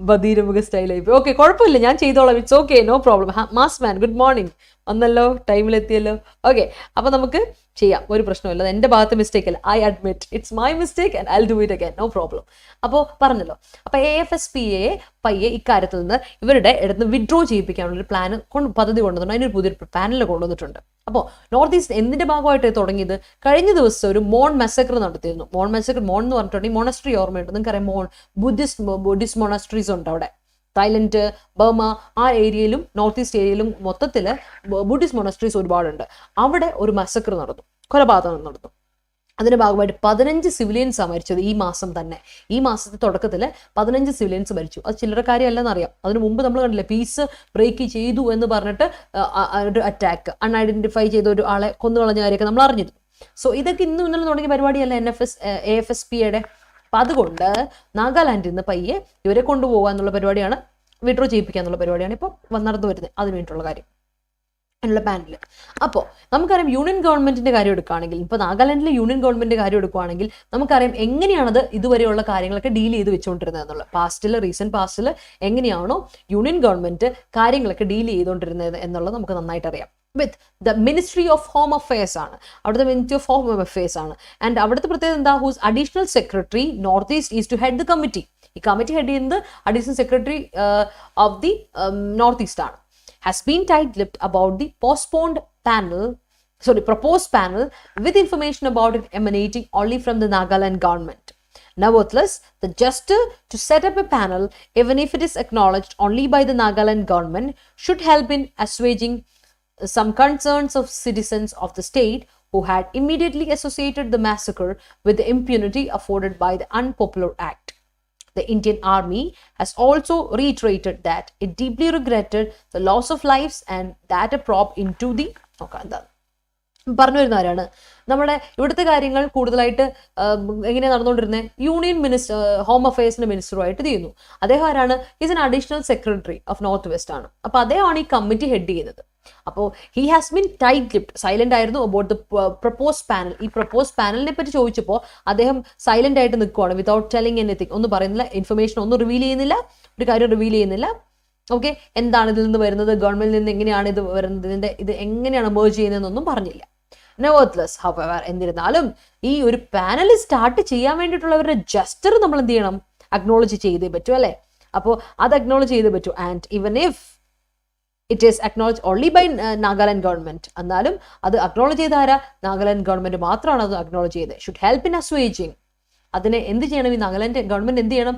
ബദീരമുഖ സ്റ്റൈലായി. ഓക്കെ, കുഴപ്പമില്ല, ഞാൻ ചെയ്തോളാം. It's okay, no problem. Mass man, good morning. വന്നല്ലോ, ടൈമിലെത്തിയല്ലോ. ഓക്കെ, അപ്പോൾ നമുക്ക് ചെയ്യാം, ഒരു പ്രശ്നമില്ല. എൻ്റെ ഭാഗത്ത് മിസ്റ്റേക്ക് അല്ല, I admit it's my mistake and I will do it again, no problem. അപ്പോൾ പറഞ്ഞല്ലോ, അപ്പോൾ AFSPയെ പയ്യെ ഇക്കാര്യത്തിൽ നിന്ന് ഇവരുടെ അടുത്ത് വിഡ്രോ ചെയ്യിപ്പിക്കാനുള്ള ഒരു പ്ലാൻ പദ്ധതി കൊണ്ടുവന്നിട്ടുണ്ട്. അതിനൊരു പുതിയൊരു പാനൽ കൊണ്ടുവന്നിട്ടുണ്ട്. അപ്പോൾ നോർത്ത് ഈസ്റ്റ് എന്തിൻ്റെ ഭാഗമായിട്ട് തുടങ്ങിയത്? കഴിഞ്ഞ ദിവസം ഒരു മോൺ മെസക്കർ നടത്തിയിരുന്നു. മോൺ എന്ന് പറഞ്ഞിട്ടുണ്ടെങ്കിൽ മോണസ്ട്രി ഓർമ്മയുണ്ട്, നിങ്ങൾക്കറിയാം. ബുദ്ധിസ്റ്റ് മൊണസ്ട്രീസ് ഉണ്ട് അവിടെ. തായ്ലൻഡ്, ബർമ, ആ ഏരിയയിലും നോർത്ത് ഈസ്റ്റ് ഏരിയയിലും മൊത്തത്തിൽ ബുദ്ധിസ്റ്റ് മൊണസ്ട്രീസ് ഒരുപാടുണ്ട്. അവിടെ ഒരു മസക്കർ നടന്നു, കൊലപാതകം നടന്നു. അതിന്റെ ഭാഗമായിട്ട് 15 സിവിലിയൻസാണ് മരിച്ചത് ഈ മാസം തന്നെ. ഈ മാസത്തെ തുടക്കത്തിൽ 15 സിവിലിയൻസ് മരിച്ചു. അത് ചില്ലറ കാര്യമല്ലെന്നറിയാം. അതിനു മുമ്പ് നമ്മൾ കണ്ടില്ലേ, പീസ് ബ്രേക്ക് ചെയ്തു എന്ന് പറഞ്ഞിട്ട് ഒരു അറ്റാക്ക്, അൺഐഡന്റിഫൈ ചെയ്ത ഒരു ആളെ കൊന്നുകളഞ്ഞ കാര്യമൊക്കെ നമ്മൾ അറിഞ്ഞിരുന്നു. സോ ഇതൊക്കെ ഇന്നലെ തുടങ്ങിയ പരിപാടിയല്ല AFSPയുടെ. അപ്പം അതുകൊണ്ട് നാഗാലാൻഡിൽ നിന്ന് പയ്യെ ഇവരെ കൊണ്ടുപോകുക എന്നുള്ള പരിപാടിയാണ്, വിഡ്രോ ചെയ്യിപ്പിക്കുക എന്നുള്ള പരിപാടിയാണ് ഇപ്പോൾ നടന്നു വരുന്നത്. അതിന് വേണ്ടിയിട്ടുള്ള കാര്യം എന്നുള്ള പാനൽ. അപ്പോൾ നമുക്കറിയാം, യൂണിയൻ ഗവൺമെന്റിന്റെ കാര്യം എടുക്കുകയാണെങ്കിൽ, ഇപ്പോൾ നാഗാലാൻഡിലെ യൂണിയൻ ഗവൺമെന്റിന്റെ കാര്യം എടുക്കുകയാണെങ്കിൽ നമുക്കറിയാം എങ്ങനെയാണത് ഇതുവരെയുള്ള കാര്യങ്ങളൊക്കെ ഡീൽ ചെയ്ത് വെച്ചുകൊണ്ടിരുന്നത് എന്നുള്ളത്. റീസെന്റ് പാസ്റ്റിൽ എങ്ങനെയാണോ യൂണിയൻ ഗവൺമെന്റ് കാര്യങ്ങളൊക്കെ ഡീൽ ചെയ്തുകൊണ്ടിരുന്നത് എന്നുള്ളത് നമുക്ക് നന്നായിട്ട് അറിയാം. With the ministry of home affairs ആണ്, അവിടുത്തെ മിനിസ്ട്രി ഓഫ് ഹോം അഫയേഴ്സ് ആണ്. ആൻഡ് അവിടുത്തെ പ്രത്യേകത എന്താ? Whose additional secretary north east is to head the committee. ഈ കമ്മിറ്റി ഹെഡ് ചെയ്യുന്നത് additional secretary of the north east ആണ്. Has been tight-lipped about the proposed panel with information about it emanating only from the Nagaland government. Nevertheless, the gesture to set up a panel, even if it is acknowledged only by the Nagaland government, should help in assuaging some concerns of citizens of the state who had immediately associated the massacre with the impunity afforded by the unpopular act. The Indian Army has also reiterated that it deeply regretted the loss of lives and that a probe into the പറഞ്ഞു വരുന്ന ആരാണ്? നമ്മുടെ ഇവിടുത്തെ കാര്യങ്ങൾ കൂടുതലായിട്ട് എങ്ങനെയാണ് നടന്നുകൊണ്ടിരുന്നത്? Union home അഫയേഴ്സിന്റെ മിനിസ്റ്ററുമായിട്ട് ചെയ്യുന്നു. അദ്ദേഹം ആരാണ്? Is N additional secretary of north west ആണ്. അപ്പോൾ അദ്ദേഹമാണ് ഈ കമ്മിറ്റി ഹെഡ് ചെയ്യുന്നത്. അപ്പോൾ he has been tight-lipped, silent ആയിരുന്നു അബൌട്ട് ദ പ്രപ്പോസ് പാനൽ. ഈ പ്രപ്പോസ് പാനലിനെ പറ്റി ചോദിച്ചപ്പോൾ അദ്ദേഹം സൈലന്റ് ആയിട്ട് നിൽക്കുവാണ്, വിതൗട്ട് ടെലിംഗ് എനിത്തിങ്. ഒന്നും പറയുന്നില്ല, ഇൻഫർമേഷൻ ഒന്നും റിവീൽ ചെയ്യുന്നില്ല, ഒരു കാര്യം റിവീൽ ചെയ്യുന്നില്ല. ഓക്കെ, എന്താണ് ഇതിൽ നിന്ന് വരുന്നത്, ഗവൺമെന്റിൽ നിന്ന് എങ്ങനെയാണ് ഇത് വരുന്നത്, ഇത് എങ്ങനെയാണ് മേർജ് ചെയ്യുന്നതെന്നൊന്നും പറഞ്ഞില്ല. Nevertheless, however, എന്നിരുന്നാലും ഈ ഒരു പാനൽ സ്റ്റാർട്ട് ചെയ്യാൻ വേണ്ടിയിട്ടുള്ളവരുടെ ജസ്റ്റർ നമ്മൾ എന്ത് ചെയ്യണം? അക്നോളജ് ചെയ്തേ പറ്റൂ അല്ലേ? അപ്പോൾ അത് അക്നോളജ് ചെയ്തേ പറ്റൂ. And even if it is acknowledge only by Nagaland government, എന്നാലും അത് അക്നോളജ് ചെയ്ത ആരാ? നാഗാലാൻഡ് ഗവൺമെന്റ് മാത്രമാണ് അത് അക്നോളജ് ചെയ്തത്. Should help in assuaging. അതിനെ എന്ത് ചെയ്യണം? ഈ നാഗാലാൻഡ് ഗവൺമെന്റ് എന്ത് ചെയ്യണം?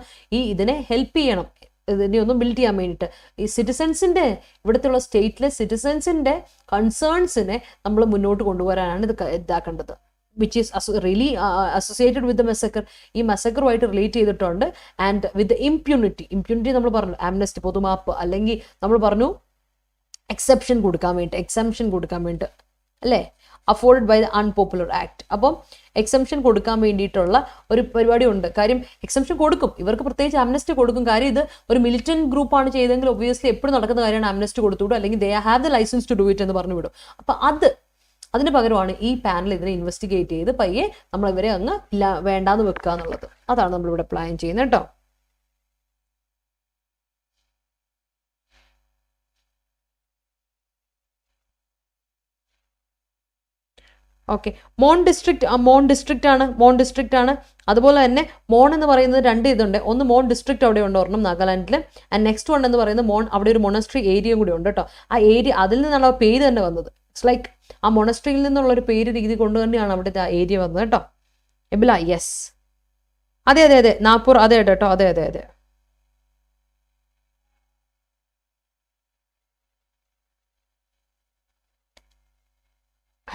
ഇതിനെ ഹെൽപ്പ് ചെയ്യണം, ഇതിനെ ഒന്ന് ബിൽഡ് ചെയ്യാൻ വേണ്ടിയിട്ട്. ഈ സിറ്റിസൻസിൻ്റെ, ഇവിടുത്തെ സ്റ്റേറ്റിലെ സിറ്റിസൻസിൻ്റെ കൺസേൺസിനെ നമ്മൾ മുന്നോട്ട് കൊണ്ടുവരാനാണ് ഇത് ഇതാക്കേണ്ടത്. Which is really associated with the massacre. ഈ മെസക്കറുമായിട്ട് റിലേറ്റ് ചെയ്തിട്ടുണ്ട്. ആൻഡ് വിത്ത് ഇമ്പ്യൂണിറ്റി നമ്മൾ പറഞ്ഞു, ആംനസ്റ്റി, പൊതുമാപ്പ്, അല്ലെങ്കിൽ നമ്മൾ പറഞ്ഞു എക്സെപ്ഷൻ കൊടുക്കാൻ വേണ്ടി അല്ലേ, അഫോർഡഡ് ബൈ ദ അൺപോപ്പുലർ ആക്ട്. അപ്പം എക്സംഷൻ കൊടുക്കാൻ വേണ്ടിയിട്ടുള്ള ഒരു പരിപാടി ഉണ്ട്. കാര്യം എക്സംഷൻ കൊടുക്കും, ഇവർക്ക് പ്രത്യേകിച്ച് ആംനസ്റ്റി കൊടുക്കും. കാര്യം ഇത് ഒരു മിലിറ്റന്റ് ഗ്രൂപ്പാണ് ചെയ്തെങ്കിൽ ഒബ്വിയസ്ലി എപ്പോഴും നടക്കുന്ന കാര്യമാണ് ആംനസ്റ്റി കൊടുത്തുവിടും, അല്ലെങ്കിൽ they have the licence to do it എന്ന് പറഞ്ഞു വിടും. അപ്പം അതിന് പകരമാണ് ഈ പാനൽ ഇതിനെ ഇൻവെസ്റ്റിഗേറ്റ് ചെയ്ത് പയ്യെ നമ്മൾ ഇവരെ അങ്ങ് വേണ്ടാന്ന് വെക്കുക എന്നുള്ളത്. അതാണ് നമ്മളിവിടെ പ്ലാൻ ചെയ്യുന്നത് കേട്ടോ. ഓക്കെ, മോൺ ഡിസ്ട്രിക്റ്റ് ആണ്. അതുപോലെ തന്നെ മോൺ എന്ന് പറയുന്നത് 2 ഇതുണ്ട്. ഒന്ന് മോൺ ഡിസ്ട്രിക്റ്റ് അവിടെ ഉണ്ട് ഒരെണ്ണം നാഗാലാൻഡിൽ. ആൻഡ് നെക്സ്റ്റ് വൺ എന്ന് പറയുന്നത് മോൺ, അവിടെ ഒരു മൊണസ്ട്രി ഏരിയയും കൂടി ഉണ്ട് കേട്ടോ. ആ ഏരിയ, അതിൽ നിന്നാണ് ആ പേര് തന്നെ വന്നത്. ഇറ്റ്സ് ലൈക്ക് ആ മൊണസ്ട്രിയിൽ നിന്നുള്ള ഒരു പേര് രീതി കൊണ്ട് തന്നെയാണ് അവിടുത്തെ ആ ഏരിയ വന്നത് കേട്ടോ. എബില, യെസ്, അതെ നാഗ്പൂർ, അതെ കേട്ടോ, അതെ.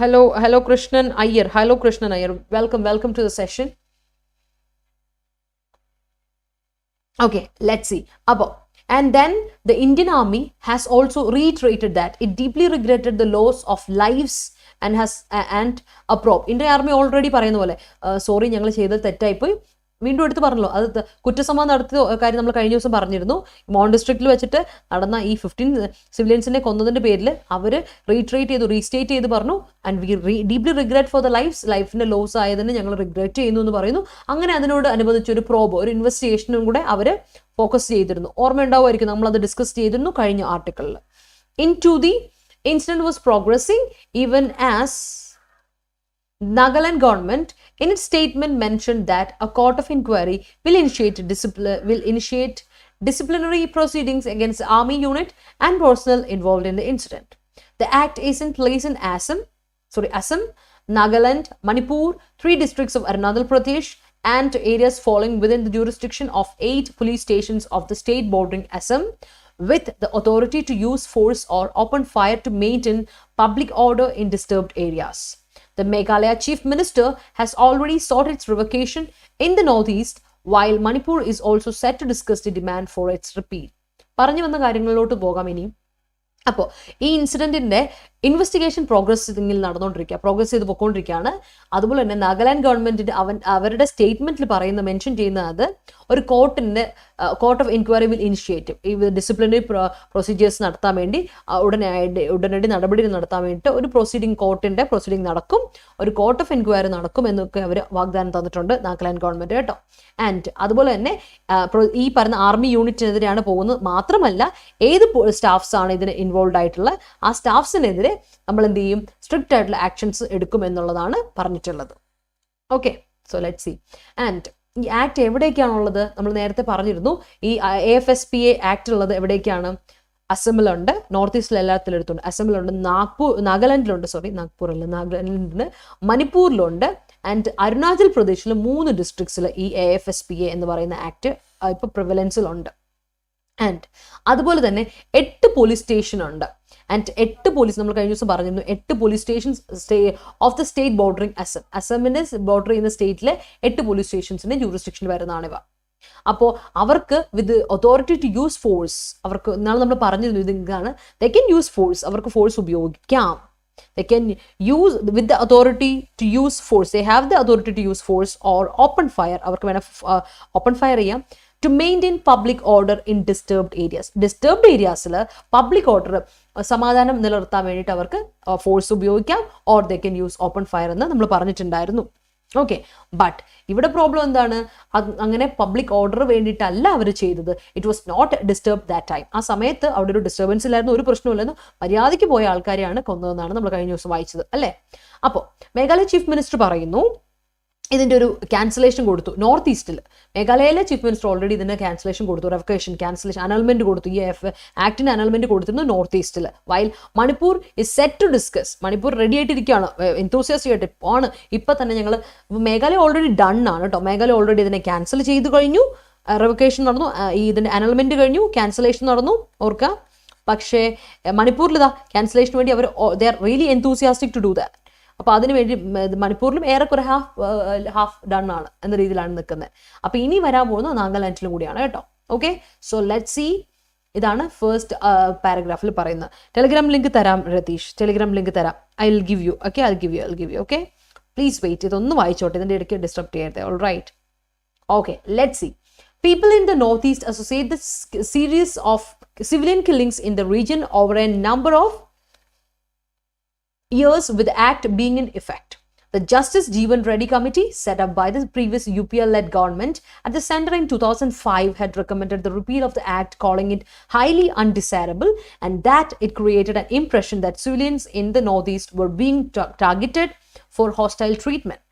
Hello Krishnan Iyer. Welcome to the session. Okay, let's see. And then the Indian Army has also reiterated that it deeply regretted the loss of lives and approved. Indian Army already പറയുന്ന പോലെ sorry ഞങ്ങൾ ചെയ്തത് തെറ്റായിപ്പോയി, വീണ്ടും എടുത്ത് പറഞ്ഞല്ലോ. അത് കുറ്റസമ്മതം നടത്തിയ കാര്യം നമ്മൾ കഴിഞ്ഞ ദിവസം പറഞ്ഞിരുന്നു. മോൺ ഡിസ്ട്രിക്റ്റിൽ വെച്ചിട്ട് നടന്ന ഈ 15 സിവിലിയൻസിനെ കൊന്നതിൻ്റെ പേരിൽ അവർ റീസ്റ്റേറ്റ് ചെയ്ത് പറഞ്ഞു, and we deeply regret for the ലൈഫിൻ്റെ ലോസ് ആയതിന് ഞങ്ങൾ റിഗ്രറ്റ് ചെയ്യുന്നു എന്ന് പറയുന്നു. അങ്ങനെ അതിനോട് അനുബന്ധിച്ച് ഒരു ഇൻവെസ്റ്റിഗേഷനും കൂടെ അവർ ഫോക്കസ് ചെയ്തിരുന്നു. ഓർമ്മയുണ്ടാവുമായിരിക്കും, നമ്മളത് ഡിസ്കസ് ചെയ്തിരുന്നു കഴിഞ്ഞ ആർട്ടിക്കിളിൽ. The incident was progressing even as Nagaland government in its statement mentioned that a court of inquiry will initiate disciplinary proceedings against the army unit and personnel involved in the incident. The act is in place in Assam, Nagaland, Manipur, 3 districts of Arunachal Pradesh, and areas falling within the jurisdiction of 8 police stations of the state bordering Assam, with the authority to use force or open fire to maintain public order in disturbed areas. The Meghalaya Chief Minister has already sought its revocation in the northeast, while Manipur is also set to discuss the demand for its repeal. പറഞ്ഞു വന്ന കാര്യങ്ങളിലോട്ട് പോകാം ഇനി. അപ്പോൾ ഈ ഇൻസിഡൻറ്റിൻ്റെ investigation progress ചെയ്ത് പൊയ്ക്കൊണ്ടിരിക്കുകയാണ്. അതുപോലെ തന്നെ നാഗാലാൻഡ് ഗവൺമെൻറ്റിൻ്റെ അവരുടെ സ്റ്റേറ്റ്മെൻറ്റിൽ മെൻഷൻ ചെയ്യുന്നത് ഒരു court of enquiry will initiate ഈ ഡിസിപ്ലിനറി പ്രൊസീജിയേഴ്സ് നടത്താൻ വേണ്ടി ഉടനടി നടപടികൾ നടത്താൻ വേണ്ടിയിട്ട് ഒരു കോർട്ടിൻ്റെ പ്രൊസീഡിംഗ് നടക്കും, ഒരു കോർട്ട് ഓഫ് എൻക്വയറി നടക്കും എന്നൊക്കെ അവർ വാഗ്ദാനം തന്നിട്ടുണ്ട് നാഗാലാൻഡ് ഗവൺമെൻറ് കേട്ടോ. ആൻഡ് അതുപോലെ തന്നെ ഈ പറഞ്ഞ ആർമി യൂണിറ്റിനെതിരെയാണ് പോകുന്നത്. മാത്രമല്ല ഏത് സ്റ്റാഫ്സ് ആണ് ഇതിന് ഇൻവോൾവ് ആയിട്ടുള്ള ആ സ്റ്റാഫ്സിനെതിരെ നമ്മൾ എന്ത് ചെയ്യും, സ്ട്രിക്റ്റ് ആയിട്ടുള്ള ആക്ഷൻസ് എടുക്കും എന്നുള്ളതാണ് പറഞ്ഞിട്ടുള്ളത്. Okay, so let's see. And ഈ ആക്ട് എവിടേക്കാണുള്ളത് നമ്മൾ നേരത്തെ പറഞ്ഞിരുന്നു. ഈ AFSPA ആക്ട് ഉള്ളത് എവിടേക്കാണ്? അസമിലുണ്ട്, നോർത്ത് ഈസ്റ്റിൽ എല്ലാത്തിലും എടുത്തുണ്ട്. അസമിലുണ്ട്, നാഗാലാൻഡിലുണ്ട്, നാഗാലാൻഡിലുണ്ട്, മണിപ്പൂരിലുണ്ട്, ആൻഡ് അരുണാചൽ പ്രദേശിൽ 3 ഡിസ്ട്രിക്ട്സിൽ ഈ AFSPA എന്ന് പറയുന്ന ആക്ട് ഇപ്പോൾ പ്രിവലൻസിലുണ്ട്. ആൻഡ് അതുപോലെ തന്നെ 8 പോലീസ് സ്റ്റേഷൻ ഉണ്ട്. ആൻഡ് 8 പോലീസ്, നമ്മൾ കഴിഞ്ഞ ദിവസം പറഞ്ഞിരുന്നു, 8 police stations of the state bordering അസമിന്റെ ബോർഡർ ചെയ്യുന്ന സ്റ്റേറ്റിലെ 8 പോലീസ് സ്റ്റേഷൻസിന്റെ ജൂറിസ്ഡിക്ഷൻ വരുന്നതാണിവ. അപ്പോൾ അവർക്ക് with authority to use force, അവർക്ക് ഇന്നാണ് നമ്മൾ പറഞ്ഞിരുന്നു ഇതാണ്, ദേ ക്യാൻ യൂസ് ഫോഴ്സ്, അവർക്ക് ഫോഴ്സ് ഉപയോഗിക്കാം. They can use with the authority to use force. They have the authority to use force or open fire. അവർക്ക് വേണം open fire ചെയ്യാം. To maintain public order in disturbed areas. Disturbed areasൽ public order സമാധാനം നിലനിർത്താൻ വേണ്ടിയിട്ട് അവർക്ക് force ഉപയോഗിക്കാം, or they can use open fire എന്ന് നമ്മൾ പറഞ്ഞിട്ടുണ്ടായിരുന്നു. ഓക്കെ, ബട്ട് ഇവിടെ പ്രോബ്ലം എന്താണ്? അങ്ങനെ പബ്ലിക് ഓർഡർ വേണ്ടിയിട്ടല്ല അവർ ചെയ്തത്. It was not disturb that time. ആ സമയത്ത് അവിടെ ഒരു ഡിസ്റ്റർബൻസ് ഇല്ലായിരുന്നു, ഒരു പ്രശ്നമില്ലായിരുന്നു, മര്യാദയ്ക്ക് പോയ ആൾക്കാരെയാണ് കൊന്നതെന്നാണ് നമ്മൾ കഴിഞ്ഞ ദിവസം വായിച്ചത് അല്ലേ. അപ്പോൾ മേഘാലയ ചീഫ് മിനിസ്റ്റർ പറയുന്നു ഇതിൻ്റെ ഒരു ക്യാൻസലേഷൻ കൊടുത്തു. നോർത്ത് ഈസ്റ്റിൽ മേഘാലയയിലെ ചീഫ് മിനിസ്റ്റർ ഓൾറെഡി ഇതിന് ക്യാൻസലേഷൻ കൊടുത്തു, റെവക്കേഷൻ ക്യാൻസലേഷൻ അനൽമെന്റ് കൊടുത്തു. ഈ ആക്ടിന് അനൽമെന്റ് കൊടുത്തിരുന്നു നോർത്ത് ഈസ്റ്റിൽ. While Manipur is set to discuss. Manipur ready ആയിട്ടിരിക്കുകയാണ്, എന്തൂസിയാസ്റ്റിക് ആയിട്ട് ആണ്. ഇപ്പം തന്നെ ഞങ്ങൾ മേഘാലയ ഓൾറെഡി ഡൺ ആണ് കേട്ടോ. മേഘാലയ ഓൾറെഡി ഇതിനെ ക്യാൻസൽ ചെയ്ത് കഴിഞ്ഞു, റെവക്കേഷൻ നടന്നു, ഇതിൻ്റെ അനൽമെന്റ് കഴിഞ്ഞു, ക്യാൻസലേഷൻ നടന്നു, ഓർക്കുക. പക്ഷേ മണിപ്പൂരിൽ ഇതാ ക്യാൻസലേഷന് വേണ്ടി അവർ they are really enthusiastic to do that. അപ്പോൾ അതിനുവേണ്ടി മണിപ്പൂരിലും ഏറെക്കുറെ ഹാഫ് ഡൺ ആണ് എന്ന രീതിയിലാണ് നിൽക്കുന്നത്. അപ്പോൾ ഇനി വരാൻ പോകുന്നത് നാഗാലാൻഡിലും കൂടിയാണ് കേട്ടോ. Okay, so let see. ഇതാണ് ഫസ്റ്റ് പാരഗ്രാഫിൽ പറയുന്നത്. ടെലിഗ്രാം ലിങ്ക് തരാം രതീഷ്, ടെലിഗ്രാം ലിങ്ക് തരാം. I will give you. Okay, I give you. Okay, please wait. ഇതൊന്ന് വായിച്ചോട്ടെ, ഇതിൻ്റെ ഇടയ്ക്ക് ഡിസ്റ്റർബ് ചെയ്യരുത്. All right. Okay, let see. People in the northeast associate the series of civilian killings in the region over a number of years with the act being in effect. The Justice Jeevan Reddy Committee, set up by the previous UPL-led government at the center in 2005, had recommended the repeal of the act, calling it highly undesirable, and that it created an impression that civilians in the northeast were being targeted for hostile treatment.